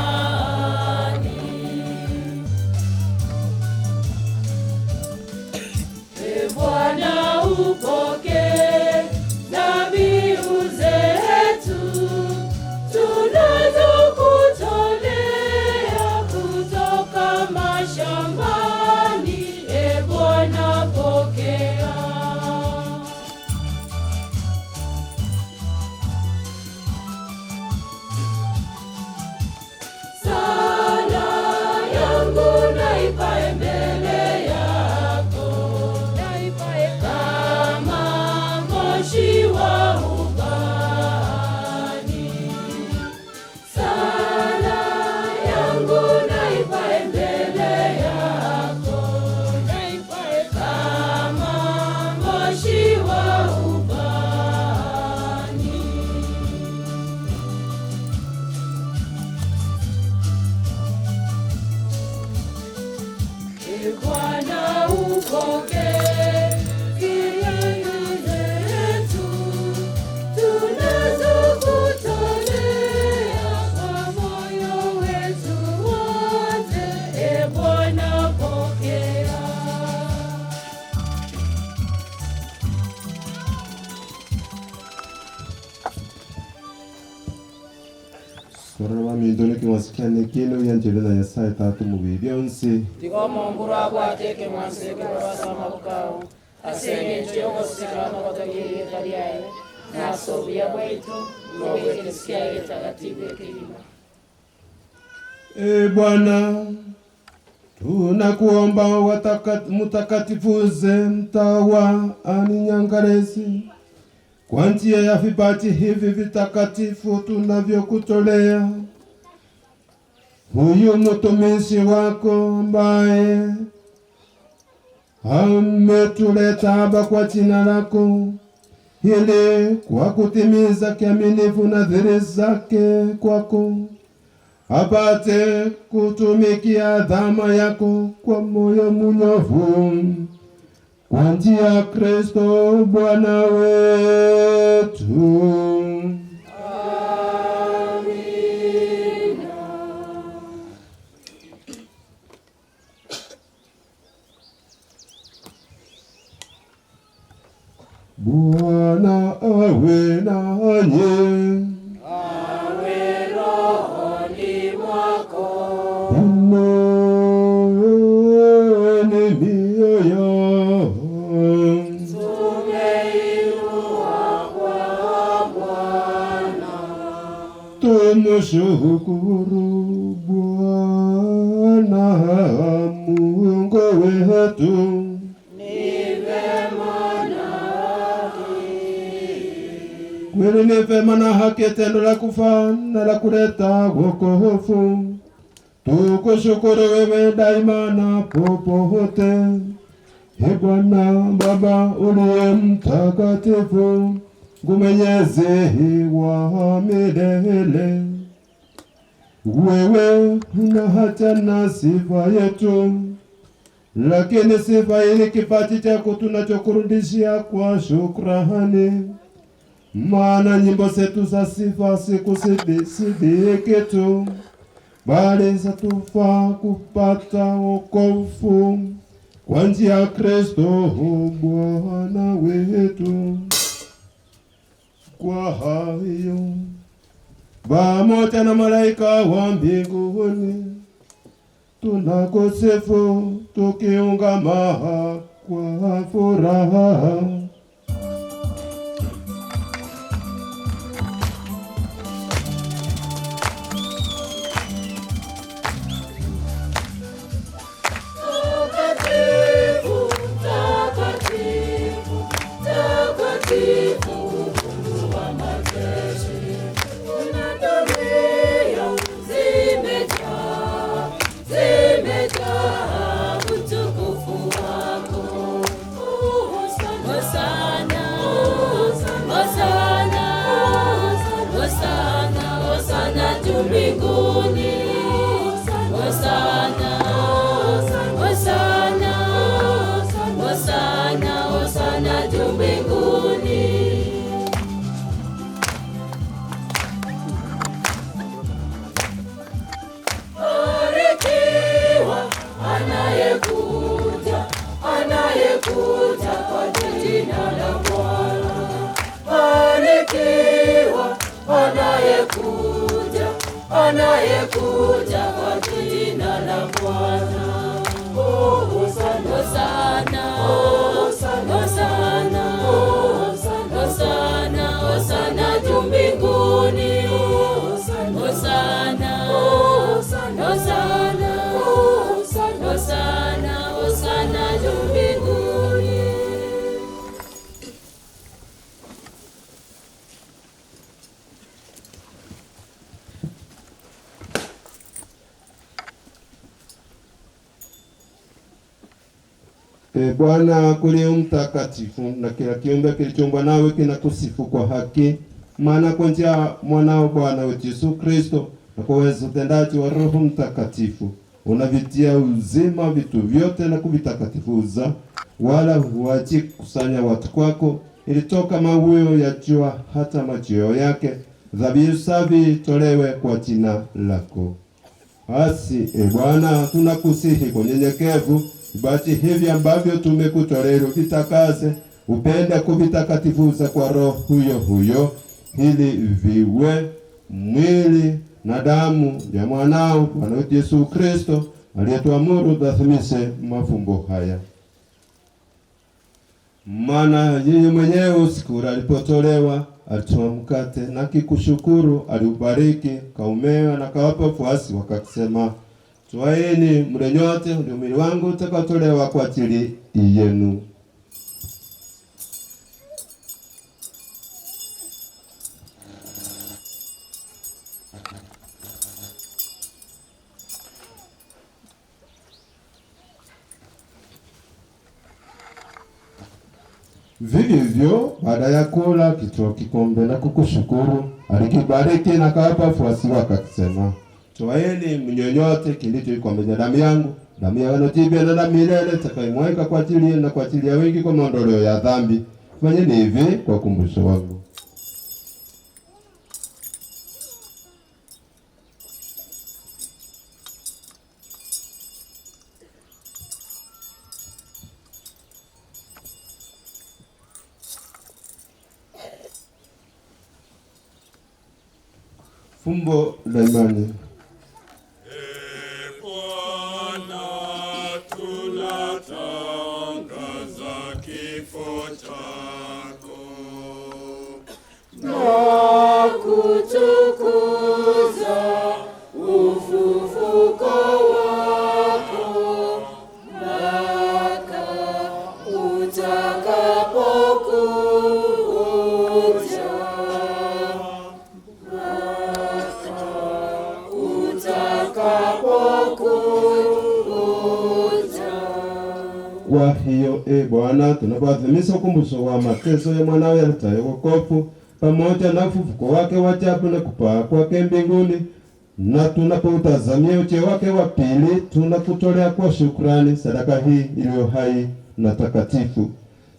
[SPEAKER 1] E Bwana, upokee dhabihu zetu tunazokutolea kutoka mashambani. E Bwana, pokea. Sala yangu naipae mbele yako, kama moshi wa ubani. Sala yangu naipae mbele yako, kama moshi wa ubani. E Bwana, upokee kilio zetu tunazokutolea kwa moyo wetu wote. E Bwana, pokea.
[SPEAKER 2] Korora mindone kiwasikiane kino yanjele na Nyasaye tatu mubi byonsi.
[SPEAKER 3] Tiko Mungu rabo ateke mwanseke kwa sama bukao. Asenge choko sikana kwa tagiye tariaye. Na sobia bwetu ngowe kisikia takatifu kilima.
[SPEAKER 2] E Bwana, tunakuomba mutakatifuze mtawa aninyangaresi kwa njia ya vipaji hivi vitakatifu tunavyokutolea. Huyu mtumishi wako ambaye ametuleta hapa kwa jina lako, ili kwa kutimiza kiaminifu nadhiri zake kwako apate kutumikia dhama yako kwa moyo munyofu, kwa njia ya Kristo Bwana wetu. Bwana awe nanyi.
[SPEAKER 1] Awe rohoni mwako.
[SPEAKER 2] Inueni mioyo.
[SPEAKER 1] Tumeinua kwa Bwana.
[SPEAKER 2] Tumshukuru Bwana Mungu wetu. Kweli ni vema na haki, tendo la kufaa na la kuleta wokovu. Tukushukuru wewe daima na popote, e Bwana Baba uliye mtakatifu, Mwenyezi wa milele. Wewe una haja na sifa yetu, lakini sifa hii kipaji chako tunachokurudishia kwa shukrani. Maana nyimbo zetu za sifa sikusidi kitu, bali zatufaa kupata wokovu kwa njia ya Kristo Bwana wetu. Kwa hayo pamoja na malaika wa mbinguni tunakusifu tukiungama kwa furaha.
[SPEAKER 1] Zimejaa utukufu wako.
[SPEAKER 3] anayekuja kwa jina la Bwana. Hosana, Hosana, Hosana, Hosana juu mbinguni. Hosana, Hosana, Hosana, Hosana juu mbinguni.
[SPEAKER 2] Bwana kuli mtakatifu, na kila kiumbe kilichoumbwa nawe kinakusifu kwa haki, maana kwa njia mwanao Bwana wetu Yesu Kristo na kwa uwezo utendaji wa Roho Mtakatifu unavitia uzima vitu vyote na kuvitakatifuza, wala huachi kusanya watu kwako, ilitoka mawio ya jua hata machweo yake dhabihu safi tolewe kwa jina lako. Basi Bwana, tunakusihi kwa nyenyekevu basi hivi ambavyo tumekutolea vitakase, upende kuvitakatifuza kwa Roho huyo huyo, ili viwe mwili na damu ya mwanao Bwana wetu Yesu Kristo, aliyetuamuru tuadhimishe mafumbo haya. Maana yeye mwenyewe usiku alipotolewa alitoa mkate na kikushukuru, aliubariki, kaumewa na kawapa wafuasi, wakasema, twaeni mle nyote, ndio mwili wangu utakaotolewa kwa ajili yenu. Vivyo baada ya kula kitwaa kikombe na kukushukuru, alikibariki na kawapa wafuasi wake, akisema, twaeni mnyonyote, kilicho kwa damu yangu, damu ya agano jipya na la milele, itakayomwagika kwa ajili yenu na kwa ajili ya wengi kwa maondoleo ya dhambi. Fanyeni hivi kwa ukumbusho wangu. Fumbo la imani.
[SPEAKER 1] Bwana, tunatangaza kifo chako
[SPEAKER 3] na kutukuza ufufuko wako mpaka utakapokuja.
[SPEAKER 2] Kwa hiyo Bwana, tunapoadhimisha ukumbusho wa mateso ya mwanawe yaletayo wokovu pamoja na ufufuko wake wa ajabu na kupaa kwake mbinguni, na tunapoutazamia ujio wake wa pili, tunakutolea kwa shukrani sadaka hii iliyo hai na takatifu.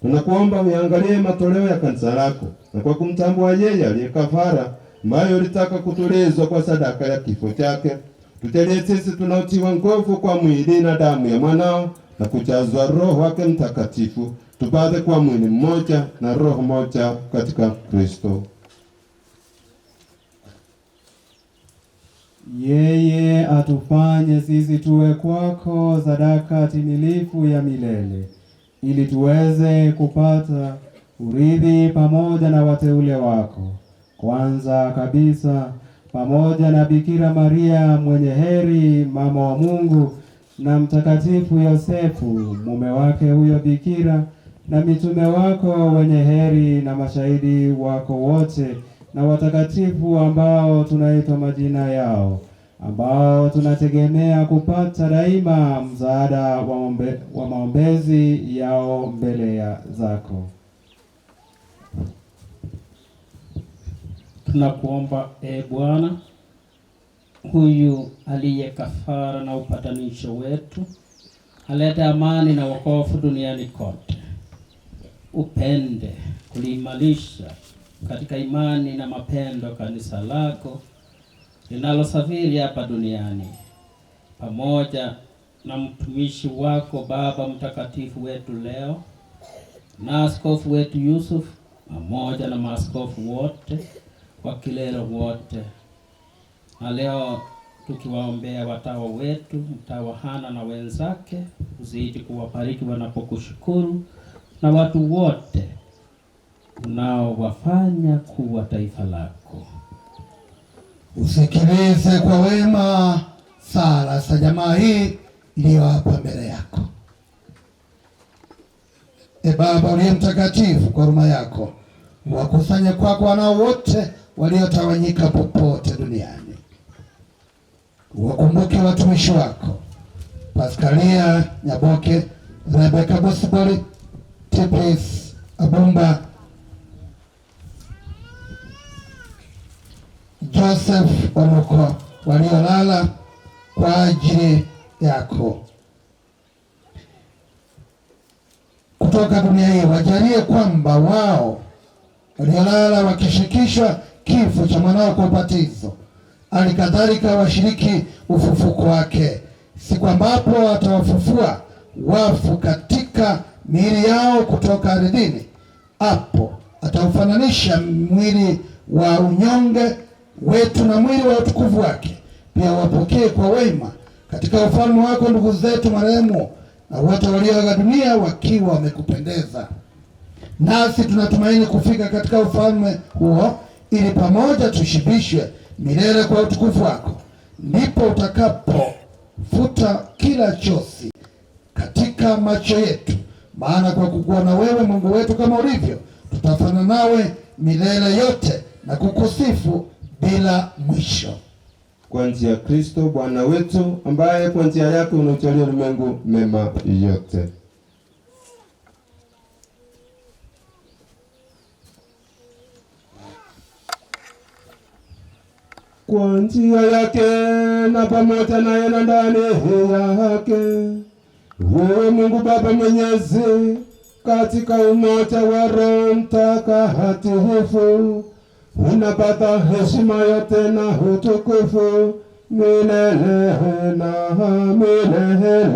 [SPEAKER 2] Tunakuomba uangalie matoleo ya kanisa lako, na kwa kumtambua yeye aliye kafara ambayo ulitaka kutulizwa kwa sadaka ya kifo chake, tujalie sisi tunaotiwa nguvu kwa mwili na damu ya mwanao na kujazwa Roho wake Mtakatifu, tupate kwa mwili mmoja na roho moja katika Kristo.
[SPEAKER 12] Yeye atufanye sisi tuwe kwako sadaka timilifu ya milele, ili tuweze kupata urithi pamoja na wateule wako. Kwanza kabisa pamoja na Bikira Maria mwenye heri, mama wa Mungu, na Mtakatifu Yosefu mume wake huyo bikira, na mitume wako wenye heri, na mashahidi wako wote, na watakatifu ambao tunaitwa majina yao, ambao tunategemea kupata daima msaada wa maombezi yao mbele zako.
[SPEAKER 13] Tunakuomba Bwana, huyu aliye kafara na upatanisho wetu, alete amani na wokovu duniani kote. Upende kuliimarisha katika imani na mapendo kanisa lako linalosafiri hapa duniani, pamoja na mtumishi wako Baba Mtakatifu wetu leo, na askofu wetu Yusuf, pamoja na maaskofu wote, wakilelo wote, Na leo tukiwaombea watawa wetu, mtawa Hana na wenzake, uzidi kuwabariki wanapokushukuru, na watu wote unaowafanya kuwa taifa lako.
[SPEAKER 8] Usikilize kwa wema sala za jamaa hii iliyo hapa mbele yako. Baba uliye mtakatifu, kwa huruma yako wakusanye kwako wanao wote waliotawanyika popote duniani. Wakumbuke watumishi wako Paskalia Nyaboke, Rebeka Bosiboli, Tipis Abumba, Joseph Wanuko, waliolala kwa ajili yako kutoka dunia hii. Wajalie kwamba wao waliolala wakishikishwa kifo cha mwanao kwa ubatizo, alikadhalika washiriki ufufuko wake, siku ambapo atawafufua wafu katika miili yao kutoka ardhini. Hapo ataufananisha mwili wa unyonge wetu na mwili wa utukufu wake. Pia wapokee kwa wema katika ufalme wako ndugu zetu marehemu na wote walioaga dunia wakiwa wamekupendeza. Nasi tunatumaini kufika katika ufalme huo, ili pamoja tushibishwe milele kwa utukufu wako. Ndipo utakapofuta kila chozi katika macho yetu, maana kwa kukuona wewe Mungu wetu kama ulivyo, tutafana nawe milele yote na kukusifu bila mwisho.
[SPEAKER 2] Kwa njia ya Kristo Bwana wetu, ambaye kwa njia yake unaujalia ulimwengu mema yote. Kwa njia yake na pamoja naye na ndani yake, wewe Mungu Baba Mwenyezi, katika umoja wa Roho Mtakatifu, unapata heshima yote na utukufu milele na milele.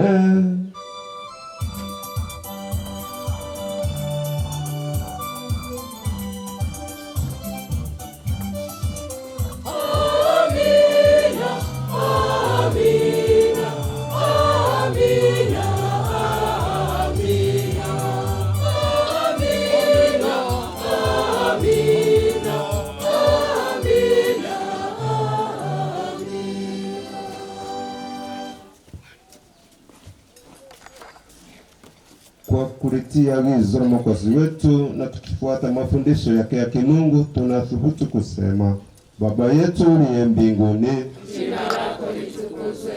[SPEAKER 2] Kwa kulitia agizo la Mwokozi wetu na tukifuata mafundisho yake ya kimungu, tunathubutu kusema: Baba yetu uliye mbinguni,
[SPEAKER 3] jina lako litukuzwe,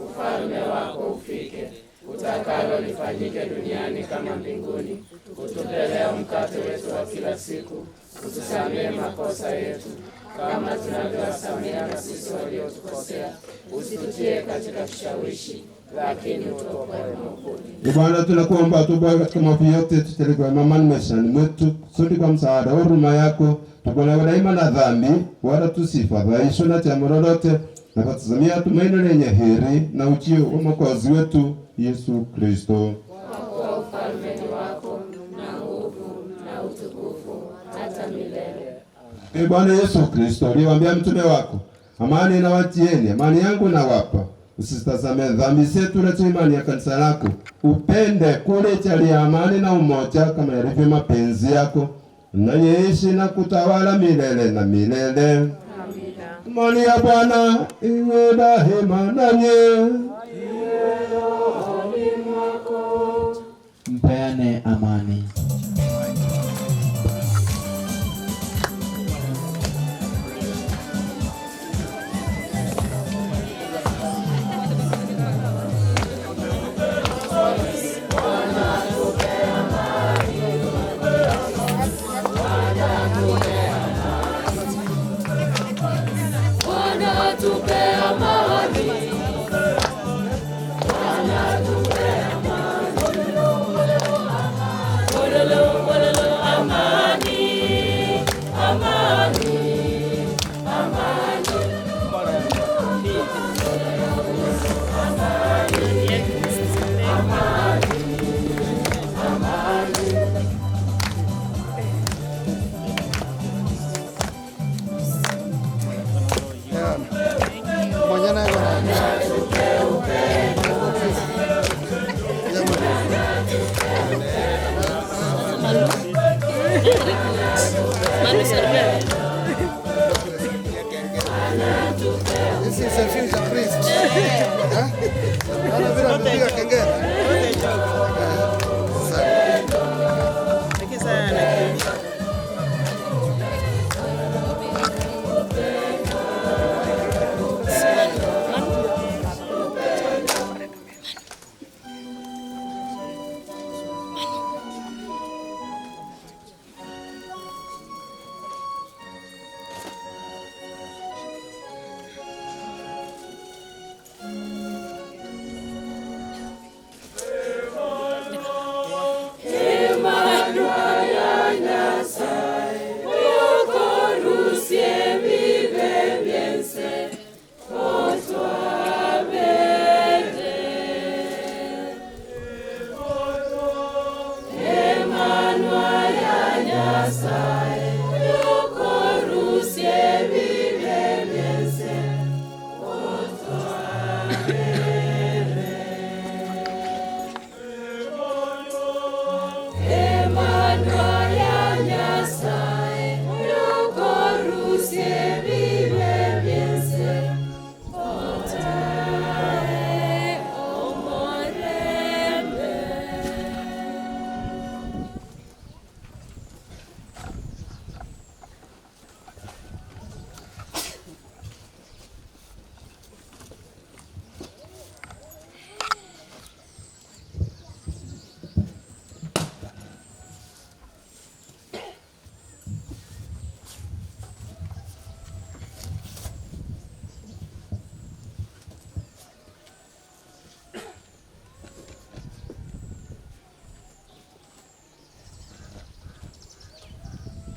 [SPEAKER 3] ufalme wako ufike, utakalo lifanyike duniani kama mbinguni. Utupe leo mkate wetu wa kila siku, utusamehe makosa yetu kama tunavyowasamehe na sisi waliotukosea, usitutie katika kishawishi, lakini utuokoe maovuni.
[SPEAKER 2] Bwana, tunakuomba tubariki katika mambo yote, tutelekwe amani maishani mwetu, kusudi kwa msaada wa huruma yako tupone daima na dhambi, wala tusifadhaishwe na jambo lolote, na kutazamia tumaini lenye heri na ujio wa Mwokozi wetu Yesu Kristo.
[SPEAKER 3] Kwa ufalme ni wako na nguvu na utukufu hata milele.
[SPEAKER 2] Bwana Yesu Kristo, uliwaambia mtume wako, amani na watieni, amani yangu na wapa. Usitazame dhambi zetu na imani ya kanisa lako. Upende kulijalia amani na umoja kama yalivyo mapenzi yako, unayeishi na kutawala milele na milele. Amina. Amani ya Bwana iwe daima nanyi.
[SPEAKER 5] Mpeane amani.
[SPEAKER 1] Bwana tupe amani.
[SPEAKER 8] This is a future priest. Naona vile amepiga kengele.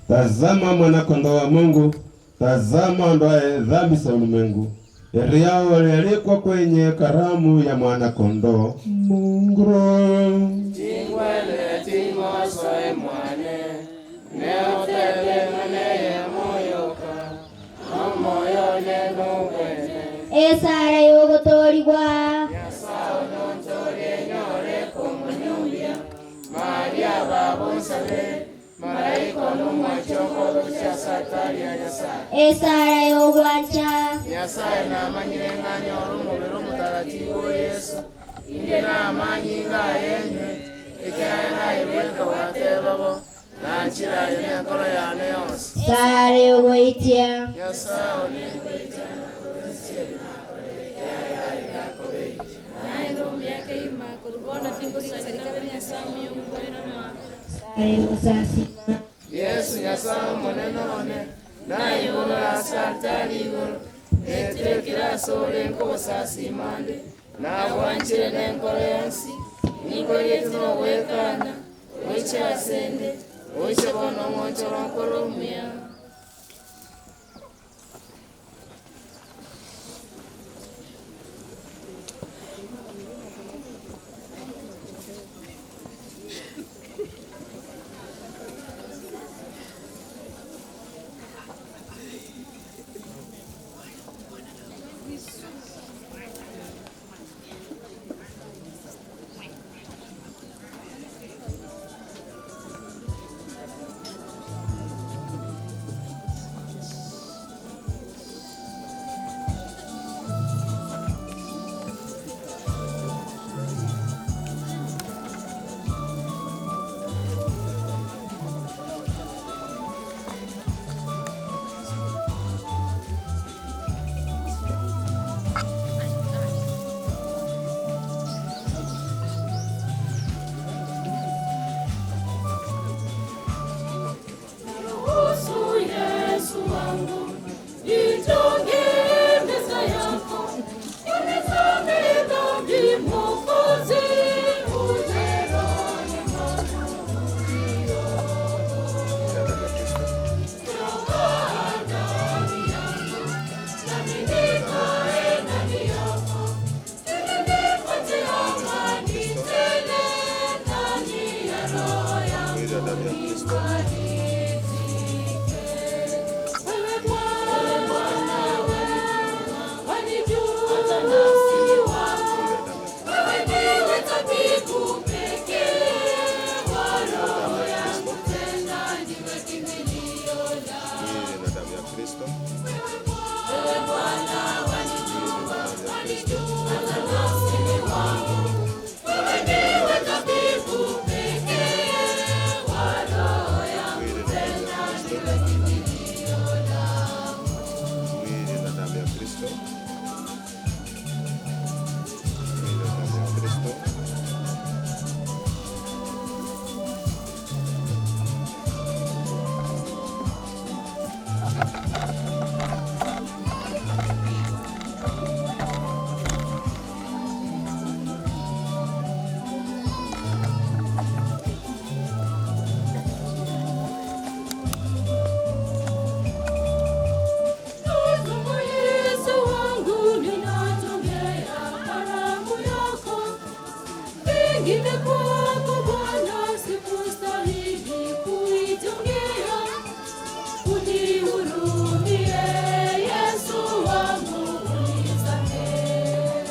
[SPEAKER 2] Tazama mwana-kondoo wa Mungu, tazama ondoaye dhambi za ulimwengu. Heri yao walioalikwa kwenye karamu ya mwana-kondoo. Mungu
[SPEAKER 3] Tingwele timosoe mwane, neotele mweneye moyoka, amoyo nenugwene.
[SPEAKER 14] Esara yogotorigwa.
[SPEAKER 3] Yasao nontorie nyore komunyumbia, Maria babonsabe, Malaiko numwachokolo cha satari ya Nyasaye.
[SPEAKER 14] Esara yogwancha.
[SPEAKER 3] Nyasaye namanyire ng'anyoro umubiri umutaratibu Yesu, inge namanyi ngayenywe, ikaya nayibweka watebabo, nanchirayo n'enkoro yane yose.
[SPEAKER 14] Sara yogoitia.
[SPEAKER 3] Nyasaye onigwita nakurisiri nakore, yaya inakore. Naye roho yake ima kurubona tingurisarika Nyasaye muyumubwira mama. Yesu Nyasaye monene one, naye igulu lasatari igulu, etekera sole nkobosasimande, nabwanchire n'enkolo yonsi, niko yetu nowekana, oichasende, oichebona omwochoro nkolo omuya.
[SPEAKER 2] Kristo.
[SPEAKER 1] Wewe Bwana wanijua, hata nafsini mwangu. Wewe ndiwe tabibu pekee wa roho yangu, tena ndiwe kimbilio langu.
[SPEAKER 2] Mwili na damu ya Kristo. Mwili na damu ya Kristo.
[SPEAKER 1] Yesu wangu, ninatongea karamu yako. Pengine kwako Bwana sikustahili kuitongea. Unihurumie Yesu wangu, unisamehe.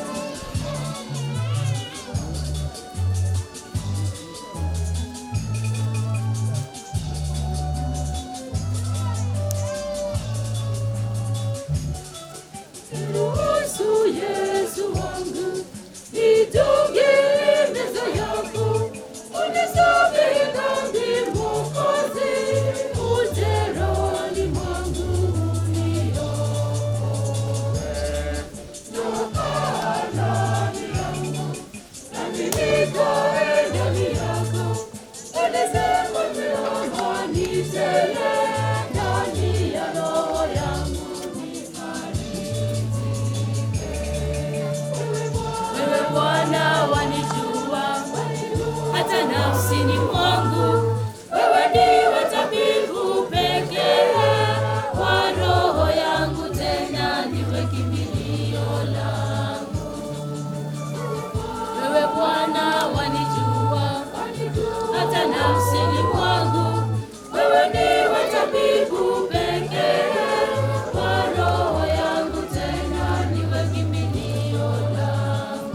[SPEAKER 1] Ruhusu Yesu wangu, nitunge meza yako. Unisamehe dhambi Mwokozi, uje rohoni mwangu uniokoe. Nakaa ndani yako, nami nikae ndani yako. Unisema amani tele ndani ya roho yangu. Wewe Bwana wanijua, hata nafsini mwangu. Wewe ndiwe tabibu pekee wa roho yangu, tena ndiwe kimbilio langu. Wewe Bwana wanijua, hata nafsini mwangu. Wewe ndiwe tabibu pekee wa roho yangu, tena ndiwe kimbilio langu.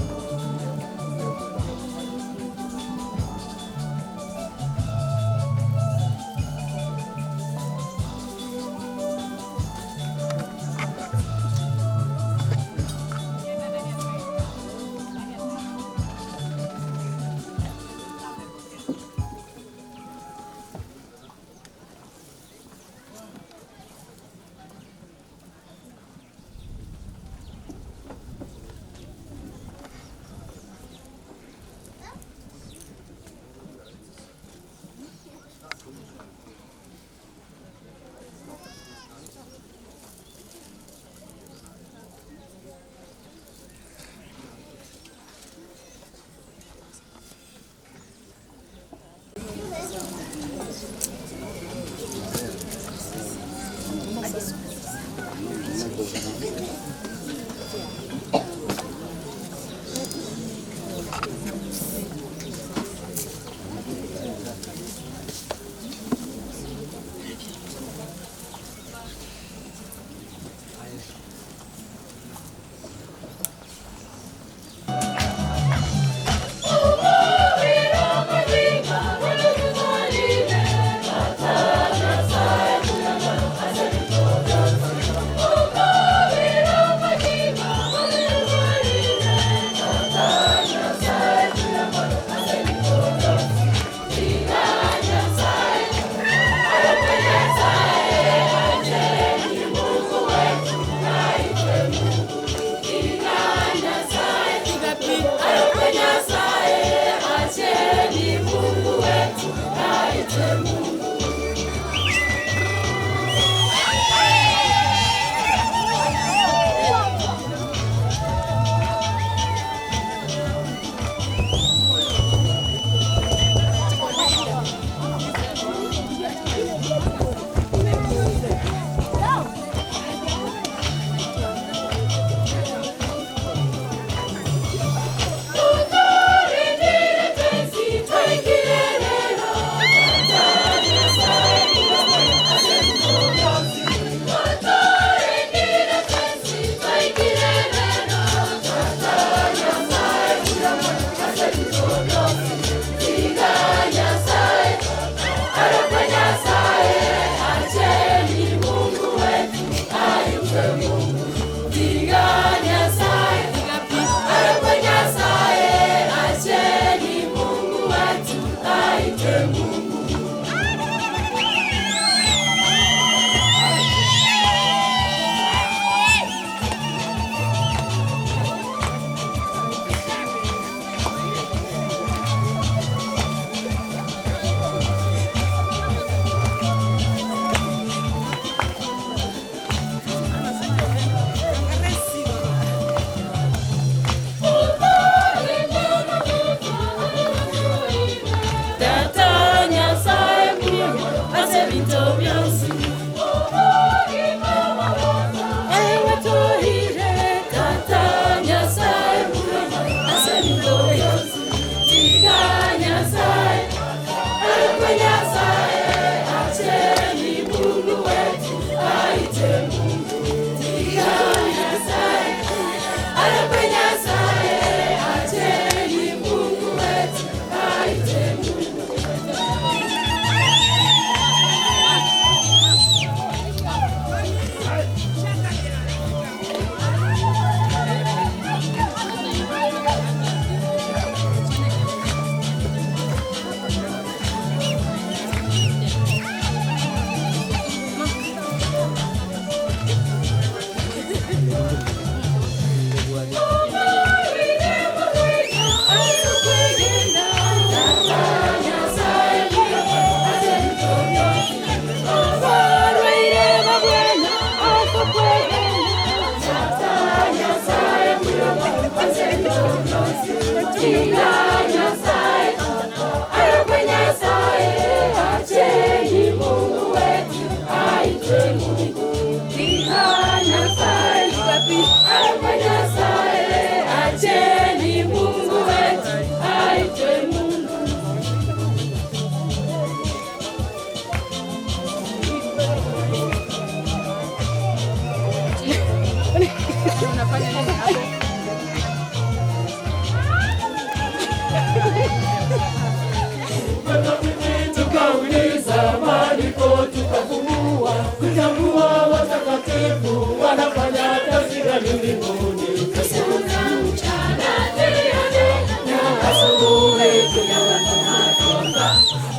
[SPEAKER 1] Tukauliza maandiko tukafungua, kutambua watakatifu wanafanya kazi gani mbinguni. Tusiuza mchana jioni na asubuhi tunatoka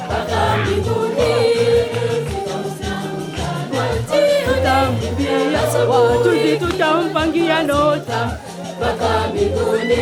[SPEAKER 1] mpaka mbinguni. Tutamwimbia sawa, tutampangia nota mpaka mbinguni.